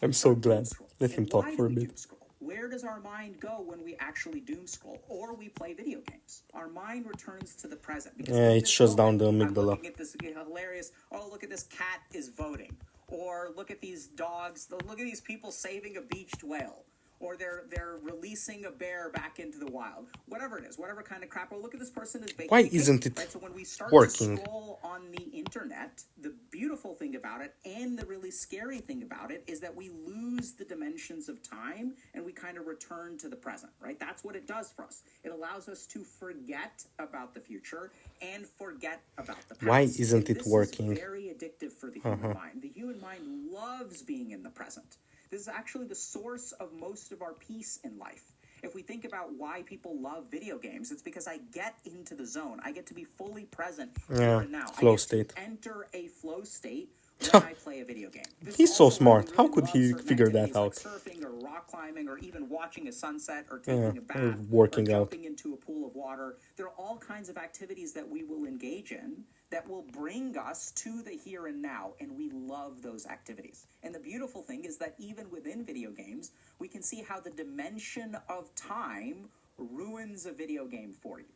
Speaker 1: I'm so glad. Let him talk for a bit.
Speaker 2: Where does our mind go when we actually doom scroll or we play video games? Our mind returns to the present.
Speaker 1: Yeah, it shuts down the amygdala.
Speaker 2: I'm looking at this hilarious, oh, look at this cat is voting. Or look at these dogs, look at these people saving a beached whale. Or they're releasing a bear back into the wild. Whatever it is, whatever kind of crap. Or look at this person is baking.
Speaker 1: Why isn't it
Speaker 2: right? So when we start
Speaker 1: working?
Speaker 2: to scroll on the internet, the beautiful thing about it and the really scary thing about it is that we lose the dimensions of time and we kind of return to the present, right? That's what it does for us. It allows us to forget about the future and forget about the past.
Speaker 1: Why isn't it working?
Speaker 2: This is very addictive for the human mind. The human mind loves being in the present. This is actually the source of most of our peace in life. If we think about why people love video games, it's because I get into the zone. I get to be fully present here and now.
Speaker 1: Flow state.
Speaker 2: Enter a flow state when I play a video game.
Speaker 1: He's so smart. How could he figure that out?
Speaker 2: Like surfing or rock climbing or even watching a sunset or taking a bath
Speaker 1: or
Speaker 2: jumping into a pool of water. There are all kinds of activities that we will engage in that will bring us to the here and now, and we love those activities. And the beautiful thing is that even within video games, we can see how the dimension of time ruins a video game for you.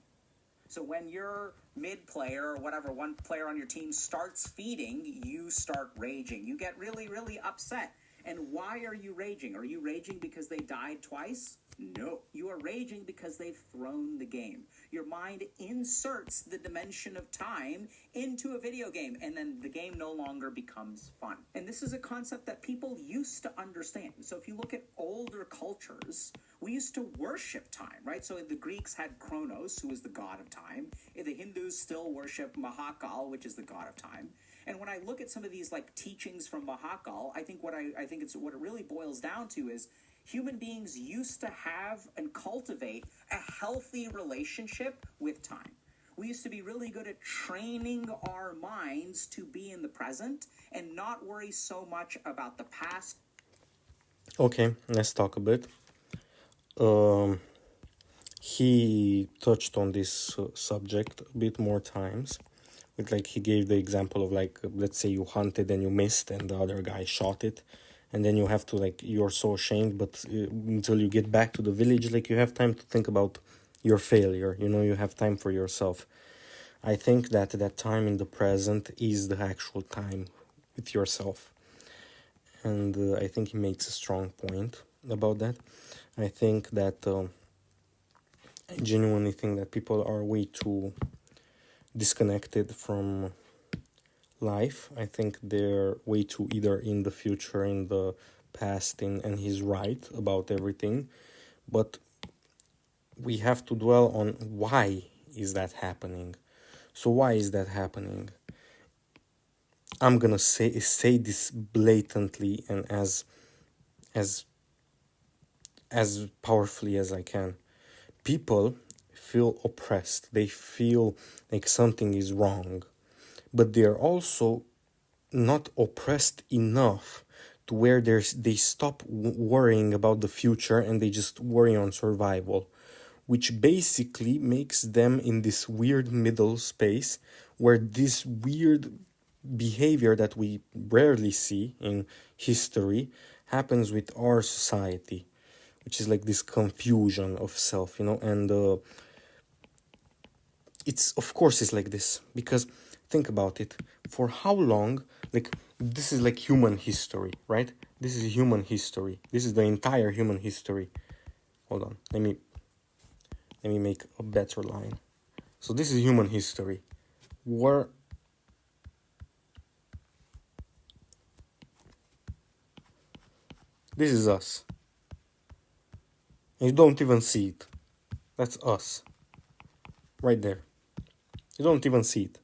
Speaker 2: So when your mid-player or whatever, one player on your team starts feeding, you start raging. You get really, really upset. And why are you raging? Are you raging because they died twice? No. You are raging because they've thrown the game. Your mind inserts the dimension of time into a video game, and then the game no longer becomes fun. And this is a concept that people used to understand. So if you look at older cultures, we used to worship time, right? So the Greeks had Kronos, who is the god of time. The Hindus still worship Mahakal, which is the god of time. And when I look at some of these like teachings from Mahakal, I think what it really boils down to is human beings used to have and cultivate a healthy relationship with time. We used to be really good at training our minds to be in the present and not worry so much about the past.
Speaker 1: Okay, let's talk a bit. He touched on this subject a bit more times. With like he gave the example of like, let's say you hunted and you missed and the other guy shot it, and then you have to like, you're so ashamed, but until you get back to the village, like you have time to think about your failure, you know, you have time for yourself. I think that that time in the present is the actual time with yourself, and I think he makes a strong point about that. I think that I genuinely think that people are way too disconnected from life. I think they're way too either in the future, in the past, and he's right about everything. But we have to dwell on why is that happening. So why is that happening? I'm gonna say this blatantly and as powerfully as I can. People feel oppressed. They feel like something is wrong, but they're also not oppressed enough to where they stop worrying about the future and they just worry on survival, which basically makes them in this weird middle space where this weird behavior that we rarely see in history happens with our society, which is like this confusion of self, you know. And it's, of course, it's like this because think about it. For how long, like, this is like human history, right? This is human history. This is the entire human history. Hold on, let me make a better line. So this is human history. This is us. And you don't even see it. That's us. Right there. You don't even see it.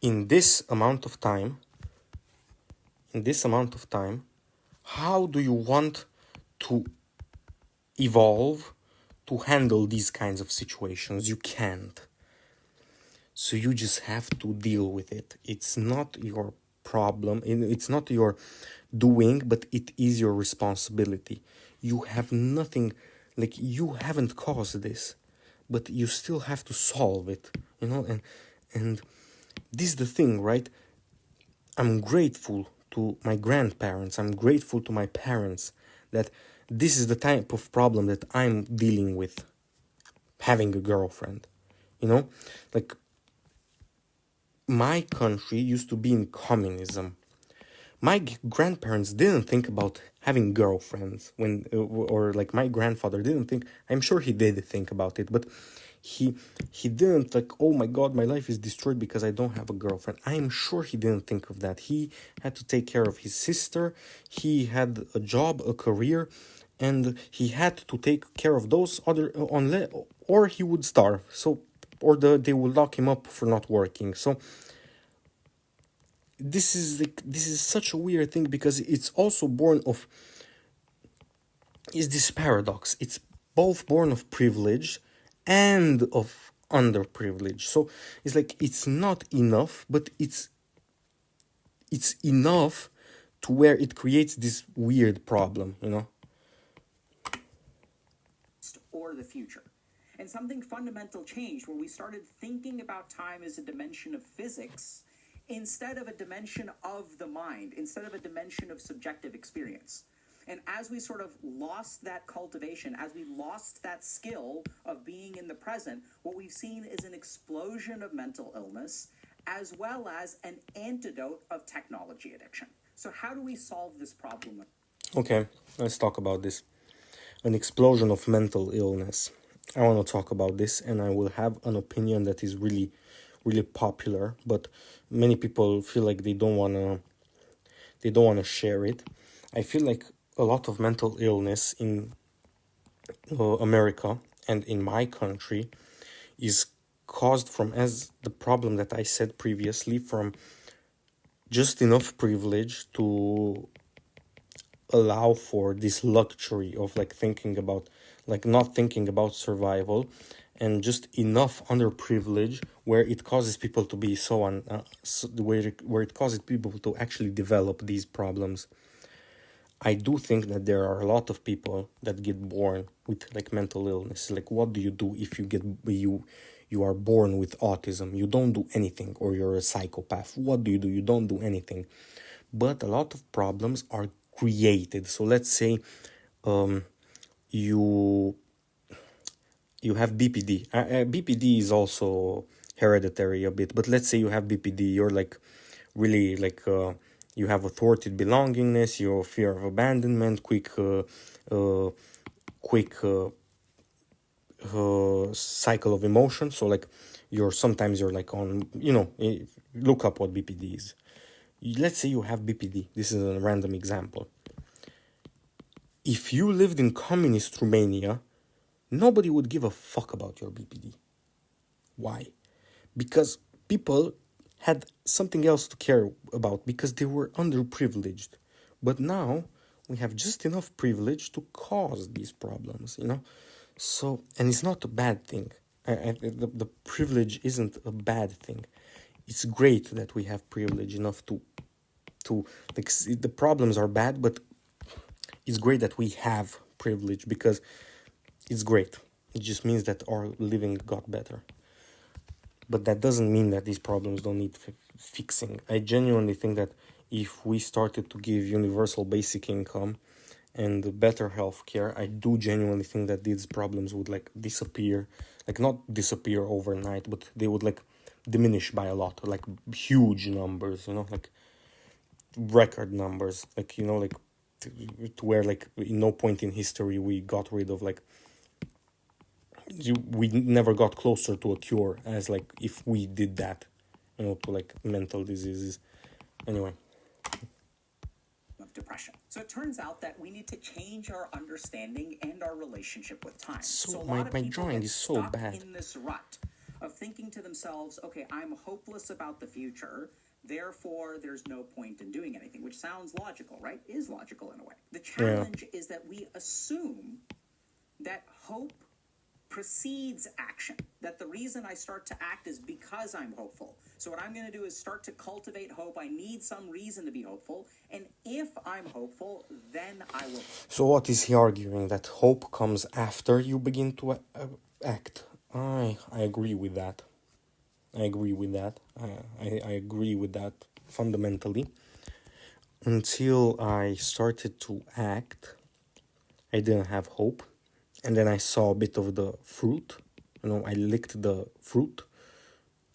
Speaker 1: In this amount of time, how do you want to evolve to handle these kinds of situations? You can't. So you just have to deal with it. It's not your problem. It's not your doing, but it is your responsibility. You have nothing, like you haven't caused this, but you still have to solve it, you know. And this is the thing, right? I'm grateful to my grandparents. I'm grateful to my parents that this is the type of problem that I'm dealing with, having a girlfriend, you know. Like, my country used to be in communism. My grandparents didn't think about having girlfriends when, or like my grandfather didn't think. I'm sure he did think about it, but he didn't like, oh my god, my life is destroyed because I don't have a girlfriend. I am sure he didn't think of that. He had to take care of his sister. He had a job, a career, and he had to take care of those other or he would starve. So, or they would lock him up for not working. So this is such a weird thing because it's also born of, is this paradox. It's both born of privilege and of underprivilege. So it's like it's not enough, but it's it's enough to where it creates this weird problem, you know?
Speaker 2: Or the future. And something fundamental changed where we started thinking about time as a dimension of physics instead of a dimension of the mind, instead of a dimension of subjective experience. And as we sort of lost that cultivation, as we lost that skill of being in the present, what we've seen is an explosion of mental illness as well as an antidote of technology addiction. So how do we solve this problem?
Speaker 1: Okay, let's talk about this. An explosion of mental illness. I want to talk about this, and I will have an opinion that is really, really popular, but many people feel like they don't wanna share it. I feel like a lot of mental illness in America and in my country is caused from, as the problem that I said previously, from just enough privilege to allow for this luxury of like thinking about, like not thinking about survival, and just enough underprivilege where it causes people to be where it causes people to actually develop these problems. I do think that there are a lot of people that get born with like mental illness. Like, what do you do if you are born with autism? You don't do anything, or you're a psychopath. What do? You don't do anything. But a lot of problems are created. So let's say you have BPD. BPD is also hereditary a bit, but let's say you have BPD. You're like really like you have a thwarted belongingness, your fear of abandonment, quick cycle of emotion. So like sometimes you're like on, look up what BPD is. Let's say you have BPD. This is a random example. If you lived in communist Romania, nobody would give a fuck about your BPD. Why? Because people had something else to care about, because they were underprivileged. But now we have just enough privilege to cause these problems, So, and it's not a bad thing. The privilege isn't a bad thing. It's great that we have privilege enough to like, the problems are bad, but it's great that we have privilege, because it's great. It just means that our living got better. But that doesn't mean that these problems don't need fixing. I genuinely think that if we started to give universal basic income and better healthcare, I do genuinely think that these problems would like disappear. Like, not disappear overnight, but they would like diminish by a lot, like huge numbers, like record numbers, like, like to where like in no point in history we got rid of like we never got closer to a cure as like if we did that, to like mental diseases. Anyway.
Speaker 2: Of depression. So it turns out that we need to change our understanding and our relationship with time.
Speaker 1: So
Speaker 2: a lot of
Speaker 1: my
Speaker 2: people
Speaker 1: drawing
Speaker 2: get
Speaker 1: is so
Speaker 2: stuck
Speaker 1: bad
Speaker 2: in this rut of thinking to themselves, okay, I'm hopeless about the future, therefore there's no point in doing anything, which sounds logical, right? Is logical in a way. The challenge is that we assume that hope precedes action, that the reason I start to act is because I'm hopeful. So what I'm going to do is start to cultivate hope. I need some reason to be hopeful, and if I'm hopeful, then I will.
Speaker 1: So what is he arguing? That hope comes after you begin to act? I agree with that. I agree with that. I agree with that fundamentally. Until I started to act, I didn't have hope. And then I saw a bit of the fruit. I licked the fruit.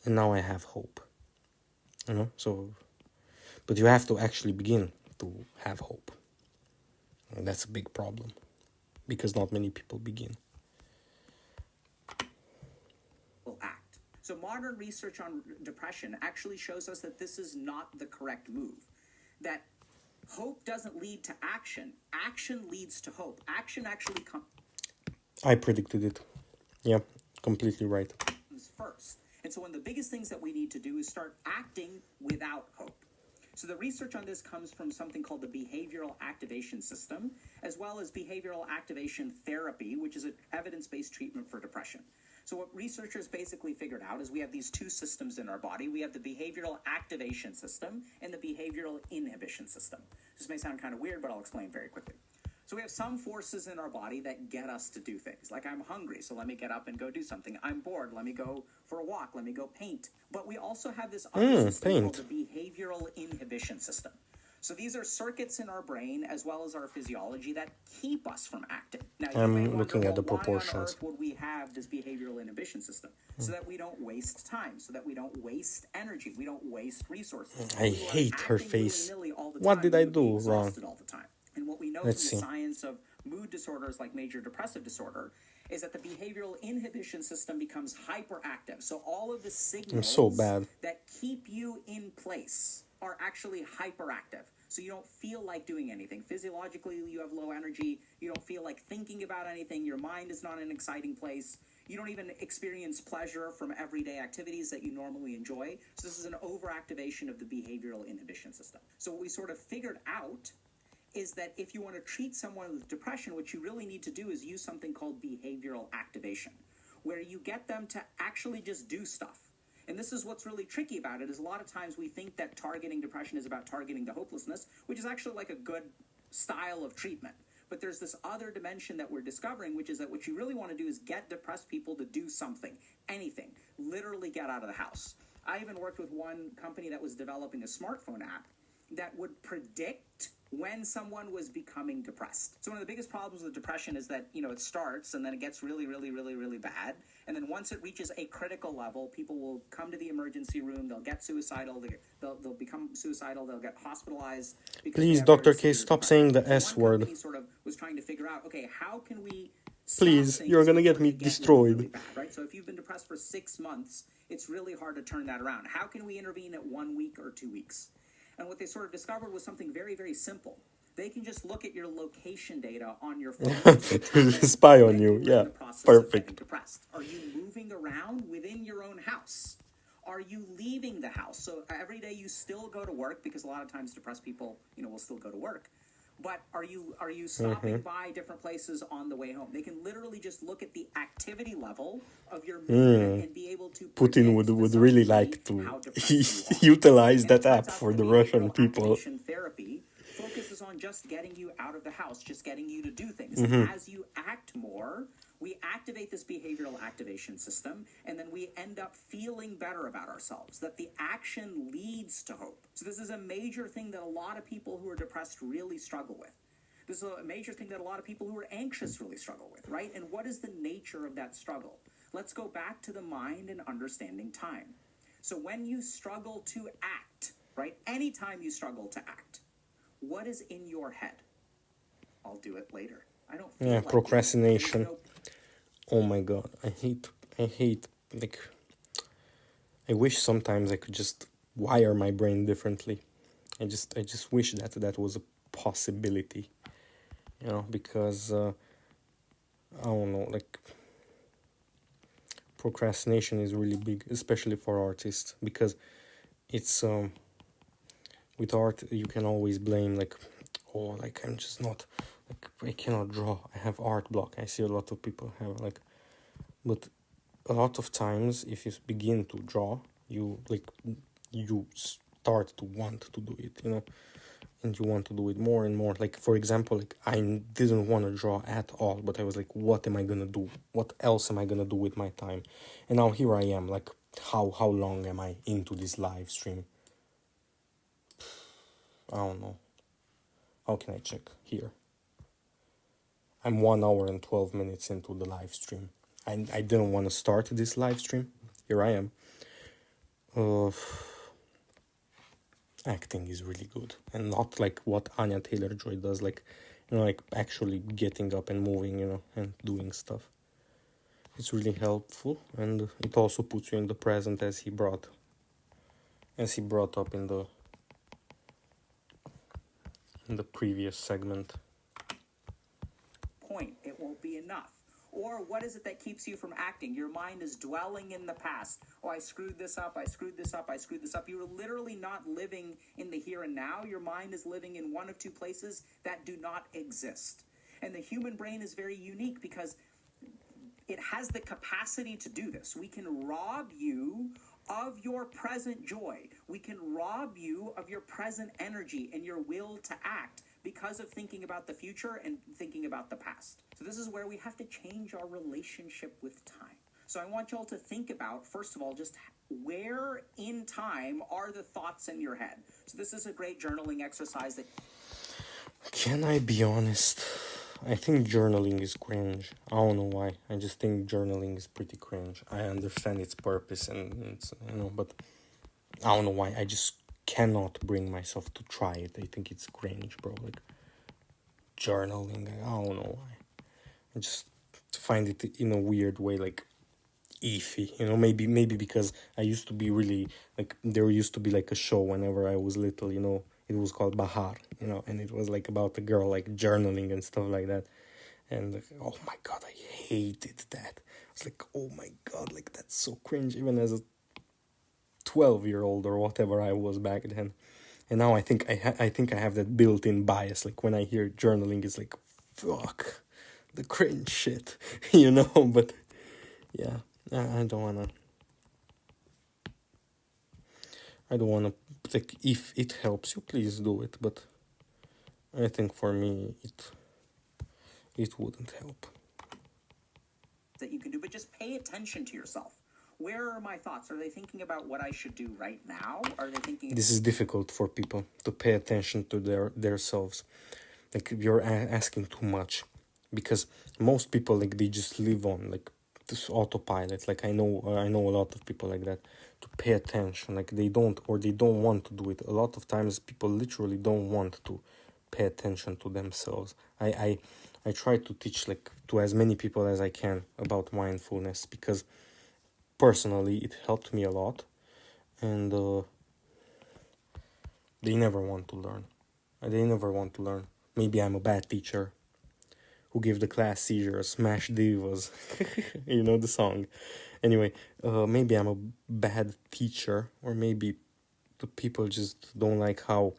Speaker 1: And now I have hope. So... But you have to actually begin to have hope. And that's a big problem. Because not many people begin.
Speaker 2: Will act. So modern research on depression actually shows us that this is not the correct move. That hope doesn't lead to action. Action leads to hope. Action actually comes...
Speaker 1: I predicted it. Yeah, completely right.
Speaker 2: First. And so one of the biggest things that we need to do is start acting without hope. So the research on this comes from something called the behavioral activation system, as well as behavioral activation therapy, which is an evidence-based treatment for depression. So what researchers basically figured out is we have these two systems in our body. We have the behavioral activation system and the behavioral inhibition system. This may sound kind of weird, but I'll explain very quickly. So we have some forces in our body that get us to do things. Like, I'm hungry, so let me get up and go do something. I'm bored, let me go for a walk, let me go paint. But we also have this other system called the behavioral inhibition system. So these are circuits in our brain as well as our physiology that keep us from acting. Now, you may wonder,
Speaker 1: looking at the
Speaker 2: why
Speaker 1: proportions.
Speaker 2: on earth would we have this behavioral inhibition system? So that we don't waste time, so that we don't waste energy, we don't waste resources.
Speaker 1: I hate her face. What did I do wrong?
Speaker 2: All the time. And what we know from the science of mood disorders like major depressive disorder is that the behavioral inhibition system becomes hyperactive. So all of the signals that keep you in place are actually hyperactive. So you don't feel like doing anything. Physiologically, you have low energy. You don't feel like thinking about anything. Your mind is not in an exciting place. You don't even experience pleasure from everyday activities that you normally enjoy. So this is an overactivation of the behavioral inhibition system. So what we sort of figured out is that if you want to treat someone with depression, what you really need to do is use something called behavioral activation, where you get them to actually just do stuff. And this is what's really tricky about it, is a lot of times we think that targeting depression is about targeting the hopelessness, which is actually like a good style of treatment. But there's this other dimension that we're discovering, which is that what you really want to do is get depressed people to do something, anything, literally get out of the house. I even worked with one company that was developing a smartphone app that would predict when someone was becoming depressed. So one of the biggest problems with depression is that, it starts and then it gets really, really, really, really bad. And then once it reaches a critical level, people will come to the emergency room, they'll get suicidal, they'll become suicidal, they'll get hospitalized.
Speaker 1: Please, Dr. K, stop saying the S word.
Speaker 2: One sort of was trying to figure out, okay, how can we
Speaker 1: Please, you're gonna get me destroyed.
Speaker 2: Really bad, right? So if you've been depressed for 6 months, it's really hard to turn that around. How can we intervene at 1 week or 2 weeks? And what they sort of discovered was something very, very simple. They can just look at your location data on your phone.
Speaker 1: Spy on you. Yeah, perfect.
Speaker 2: Are you moving around within your own house? Are you leaving the house? So every day you still go to work, because a lot of times depressed people, will still go to work. But are you stopping by different places on the way home? They can literally just look at the activity level of your movement and be able to.
Speaker 1: Putin would really like to utilize that app for the Russian people.
Speaker 2: Therapy focuses on just getting you out of the house, just getting you to do things. As you act more, we activate this behavioral activation system, and then we end up feeling better about ourselves, that the action leads to hope. So this is a major thing that a lot of people who are depressed really struggle with. This is a major thing that a lot of people who are anxious really struggle with, right? And what is the nature of that struggle? Let's go back to the mind and understanding time. So when you struggle to act, right? Anytime you struggle to act, what is in your head? I'll do it later. I don't feel like
Speaker 1: procrastination. Oh my god, I hate, like, I wish sometimes I could just wire my brain differently. I just wish that was a possibility, because, I don't know, like, procrastination is really big, especially for artists, because it's, with art, you can always blame, like, I'm just not, like, I cannot draw, I have art block. I see a lot of people have, like, but a lot of times, if you begin to draw, you start to want to do it, and you want to do it more and more. Like, for example, like, I didn't want to draw at all, but I was like, what am I gonna do? What else am I gonna do with my time? And now here I am, like, how long am I into this live stream? I don't know. How can I check here? I'm 1 hour and 12 minutes into the live stream. I didn't want to start this live stream. Here I am. Acting is really good. And not like what Anya Taylor-Joy does. Like, like actually getting up and moving, and doing stuff. It's really helpful. And it also puts you in the present, as he brought up in the previous segment.
Speaker 2: Point. It won't be enough. Or what is it that keeps you from acting? Your mind is dwelling in the past. Oh, I screwed this up, I screwed this up, I screwed this up. You're literally not living in the here and now. Your mind is living in one of two places that do not exist. And the human brain is very unique, because it has the capacity to do this. We can rob you of your present joy. We can rob you of your present energy and your will to act because of thinking about the future and thinking about the past. So this is where we have to change our relationship with time. So I want y'all to think about, first of all, just where in time are the thoughts in your head. So this is a great journaling exercise that...
Speaker 1: Can I be honest? I think journaling is cringe. I don't know why. I just think journaling is pretty cringe. I understand its purpose and it's, but I don't know why. I just cannot bring myself to try it. I think it's cringe, bro. Like, journaling, I don't know why. I just find it in a weird way, like, iffy, maybe because I used to be really, like, there used to be like a show whenever I was little, it was called Bahar, and it was like about a girl like journaling and stuff like that, and oh my god, I hated that. I was like, oh my god, like, that's so cringe, even as a 12-year-old or whatever I was back then. And now I think I think I have that built-in bias, like when I hear journaling, it's like, fuck the cringe shit, but yeah. I don't wanna, like, if it helps you, please do it, but I think for me, it wouldn't help.
Speaker 2: That you can do, but just pay attention to yourself. Where are my thoughts? Are they thinking about what I should do right now? Are they thinking...
Speaker 1: This is difficult for people, to pay attention to their selves. Like, you're asking too much, because most people, like, they just live on, like, this autopilot. Like, I know a lot of people like that, to pay attention, like, they don't want to do it. A lot of times people literally don't want to pay attention to themselves. I try to teach, like, to as many people as I can about mindfulness, because personally it helped me a lot, and they never want to learn. Maybe I'm a bad teacher who gave the class seizures, Smash Divas, the song. Anyway, maybe I'm a bad teacher, or maybe the people just don't like how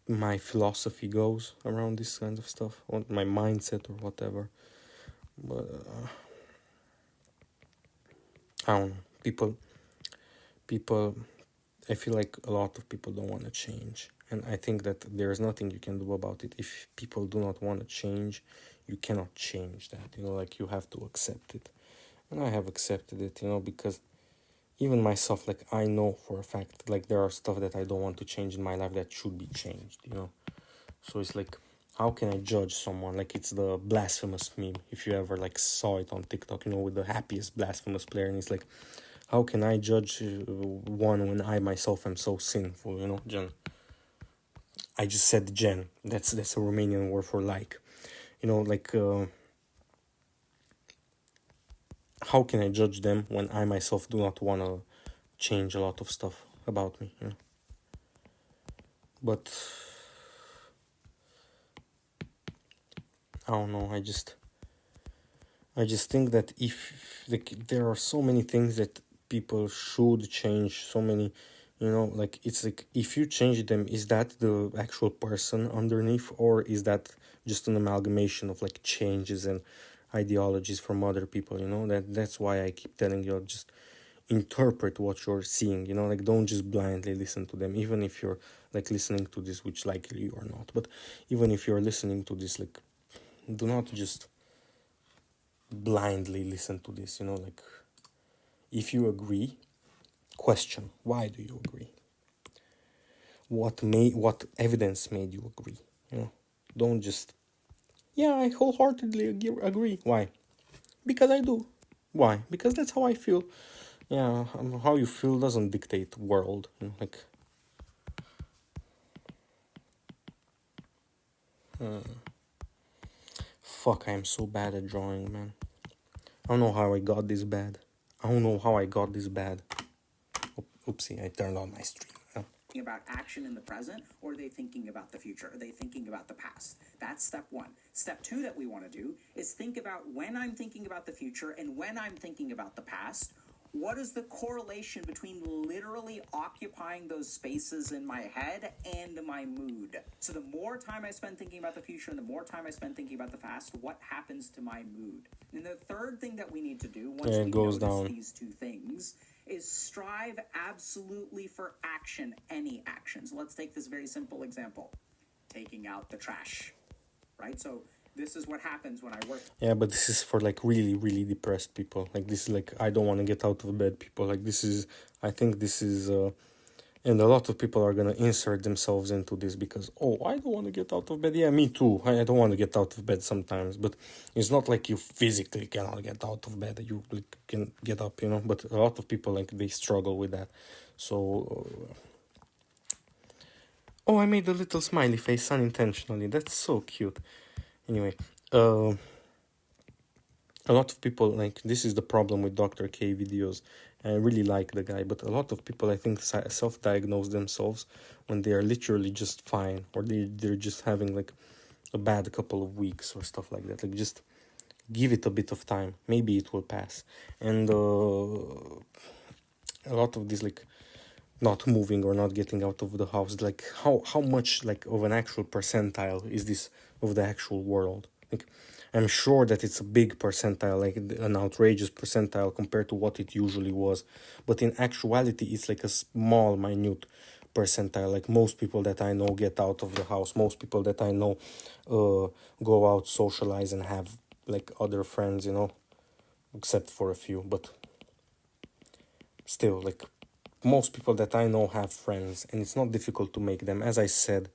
Speaker 1: my philosophy goes around this kind of stuff, or my mindset or whatever. But I don't know. People, I feel like a lot of people don't want to change. And I think that there's nothing you can do about it. If people do not want to change, you cannot change that, like, you have to accept it. And I have accepted it, because even myself, like, I know for a fact, like, there are stuff that I don't want to change in my life that should be changed, So it's like, how can I judge someone? Like, it's the blasphemous meme, if you ever, like, saw it on TikTok, with the happiest blasphemous player, and it's like, how can I judge one when I myself am so sinful, Jen? I just said Jen. That's a Romanian word for like. Like, how can I judge them when I myself do not want to change a lot of stuff about me, But I don't know, I just think that if, like, there are so many things that people should change, so many, like, it's like, if you change them, is that the actual person underneath, or is that just an amalgamation of, like, changes and ideologies from other people? That's why I keep telling you, just interpret what you're seeing, like, don't just blindly listen to them, even if you're, like, listening to this, which likely you are not, but even if you're listening to this, like, do not just blindly listen to this, like, if you agree, question, why do you agree? What evidence made you agree? Don't just, yeah, I wholeheartedly agree. Why? Because I do. Why? Because that's how I feel. Yeah, how you feel doesn't dictate world. Like, fuck, I'm so bad at drawing, man. I don't know how I got this bad. Oopsie, I turned on my stream.
Speaker 2: About action in the present, or are they thinking about the future? Are they thinking about the past? That's step one. Step two that we want to do is think about when I'm thinking about the future and when I'm thinking about the past, what is the correlation between literally occupying those spaces in my head and my mood? So the more time I spend thinking about the future and the more time I spend thinking about the past, what happens to my mood? And the third thing that we need to do, once we notice these two things, is strive absolutely for action, any action. So let's take this very simple example. Taking out the trash, right? So this is what happens when I work.
Speaker 1: Yeah, but this is for like really, really depressed people. Like this is like, I don't want to get out of bed people. Like this is, I think this is, and a lot of people are going to insert themselves into this because, oh, I don't want to get out of bed. Yeah, me too. I don't want to get out of bed sometimes, but it's not like you physically cannot get out of bed. You like, can get up, you know, but a lot of people, like, they struggle with that. So, oh, I made a little smiley face unintentionally. That's so cute. Anyway, a lot of people, like, this is the problem with Dr. K videos. I really like the guy, but a lot of people, I think, self-diagnose themselves when they are literally just fine, or they're just having, like, a bad couple of weeks or stuff like that. Like, just give it a bit of time. Maybe it will pass. And a lot of this, like, not moving or not getting out of the house, like, how much, like, of an actual percentile is this of the actual world? Like, I'm sure that it's a big percentile, like an outrageous percentile compared to what it usually was, but in actuality it's like a small, minute percentile. Like, most people that I know get out of the house, most people that I know go out, socialize, and have, like, other friends, you know, except for a few. But still, like, most people that I know have friends, and it's not difficult to make them. As I said,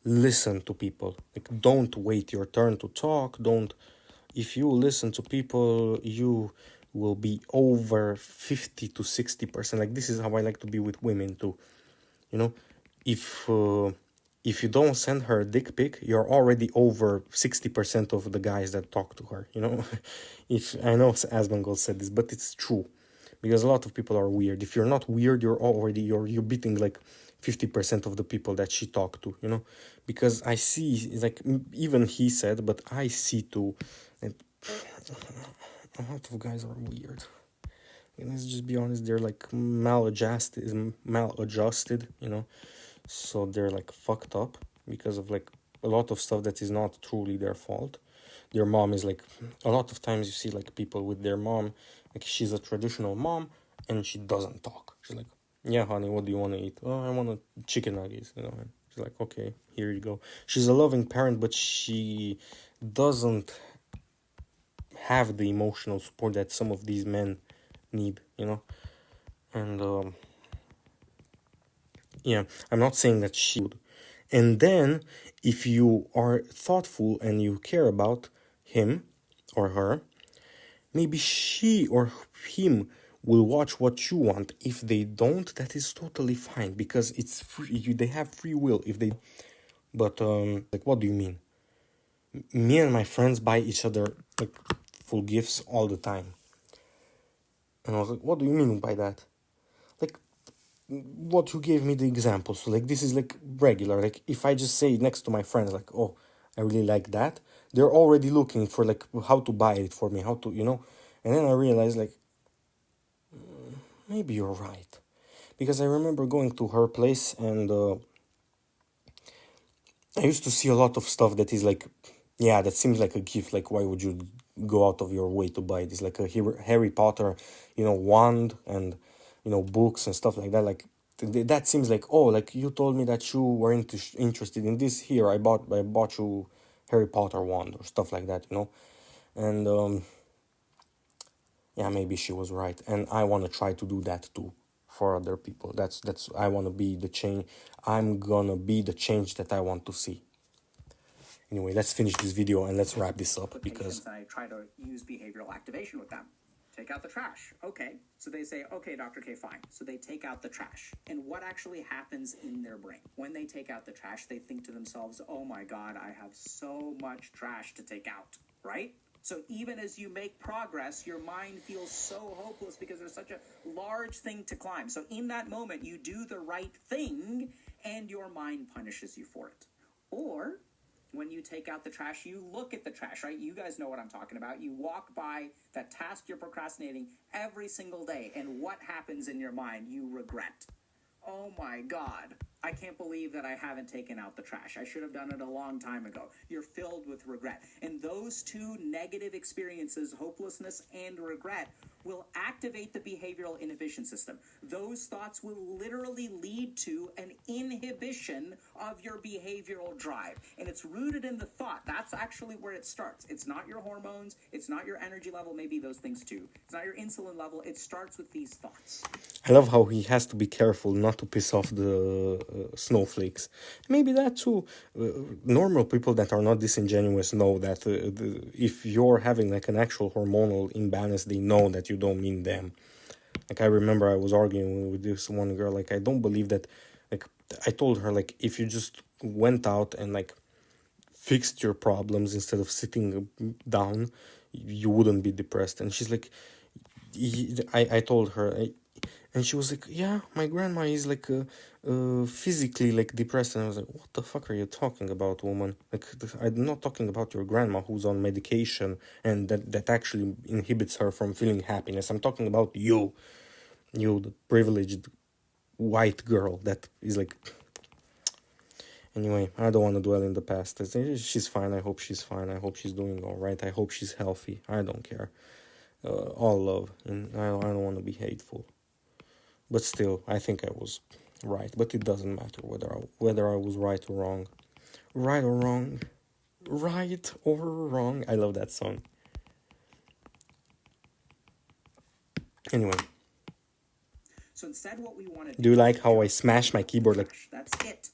Speaker 1: listen to people. Like, don't wait your turn to talk. Don't, if you listen to people, you will be over 50 to 60%. Like, this is how I like to be with women too, you know. If you don't send her a dick pic, you're already over 60% of the guys that talk to her, you know. If I know Asmongold said this, but it's true, because a lot of people are weird. If you're not weird, you're beating like 50% of the people that she talked to, you know. Because I see, like, even he said, but I see too, that a lot of guys are weird. And let's just be honest, they're like maladjusted, you know. So they're like fucked up because of like a lot of stuff that is not truly their fault. Their mom is like, a lot of times you see like people with their mom, like, she's a traditional mom and she doesn't talk. She's like, yeah, honey, what do you want to eat? Oh, I want a chicken nuggets, you know. And she's like, okay, here you go. She's a loving parent, but she doesn't have the emotional support that some of these men need, you know. And yeah, I'm not saying that she would. And then, if you are thoughtful and you care about him or her, maybe she or him will watch what you want. If they don't, that is totally fine, because it's free. They have free will. If they, but like, what do you mean? Me and my friends buy each other like full gifts all the time. And I was like, what do you mean by that? Like, what you gave me the example. So like, this is like regular. Like, if I just say next to my friends, like, oh, I really like that, they're already looking for like how to buy it for me, how to, you know. And then I realized, like, maybe you're right, because I remember going to her place, and I used to see a lot of stuff that is like, yeah, that seems like a gift. Like, why would you go out of your way to buy this? Like a Harry Potter, you know, wand, and, you know, books and stuff like that. Like, that seems like, oh, like, you told me that you were interested in this. Here, I bought you Harry Potter wand or stuff like that, you know. And yeah, maybe she was right, and I want to try to do that too for other people. That's I want to be the change. I'm gonna be the change that I want to see. Anyway, let's finish this video and let's wrap this up, because
Speaker 2: I try to use behavioral activation with them. Take out the trash. Okay. So they say, okay, Dr. K, fine. So they take out the trash. And what actually happens in their brain? When they take out the trash, they think to themselves, oh my God, I have so much trash to take out, right? So even as you make progress, your mind feels so hopeless because there's such a large thing to climb. So in that moment, you do the right thing and your mind punishes you for it. Or when you take out the trash, you look at the trash, right? You guys know what I'm talking about. You walk by that task you're procrastinating every single day, and what happens in your mind? You regret. Oh my God, I can't believe that I haven't taken out the trash. I should have done it a long time ago. You're filled with regret. And those two negative experiences, hopelessness and regret, will activate the behavioral inhibition system. Those thoughts will literally lead to an inhibition of your behavioral drive. And it's rooted in the thought. That's actually where it starts. It's not your hormones. It's not your energy level, maybe those things too. It's not your insulin level. It starts with these thoughts.
Speaker 1: I love how he has to be careful not to piss off the snowflakes. Maybe that too. Normal people that are not disingenuous know that if you're having like an actual hormonal imbalance, they know that you don't mean them. Like I remember I was arguing with this one girl, like I don't believe that, like I told her, like if you just went out and like fixed your problems instead of sitting down, you wouldn't be depressed. And she's like, I told her, and she was like, yeah, my grandma is like physically like depressed. And I was like, what the fuck are you talking about, woman? Like I'm not talking about your grandma who's on medication and that actually inhibits her from feeling happiness. I'm talking about you, the privileged white girl that is like... Anyway, I don't want to dwell in the past. She's fine. I hope she's fine. I hope she's doing all right. I hope she's healthy. I don't care. All love, and I don't want to be hateful. But still, I think I was right. But it doesn't matter whether I was right or wrong. Right or wrong. Right or wrong. I love that song. Anyway.
Speaker 2: So instead what we want to
Speaker 1: do you like how I smash my keyboard like...
Speaker 2: That's it.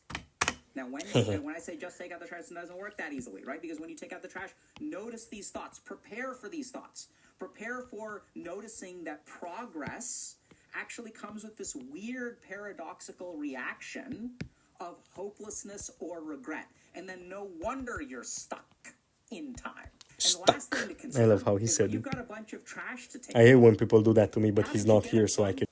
Speaker 2: Now, when I say just take out the trash, it doesn't work that easily, right? Because when you take out the trash, notice these thoughts. Prepare for these thoughts. Prepare for noticing that progress actually comes with this weird paradoxical reaction of hopelessness or regret. And then no wonder you're stuck in time. And the last thing to consider,
Speaker 1: I love how he said
Speaker 2: you've
Speaker 1: it.
Speaker 2: got a bunch of trash to take.
Speaker 1: I hate when people do that to me, but he's not here, so I can...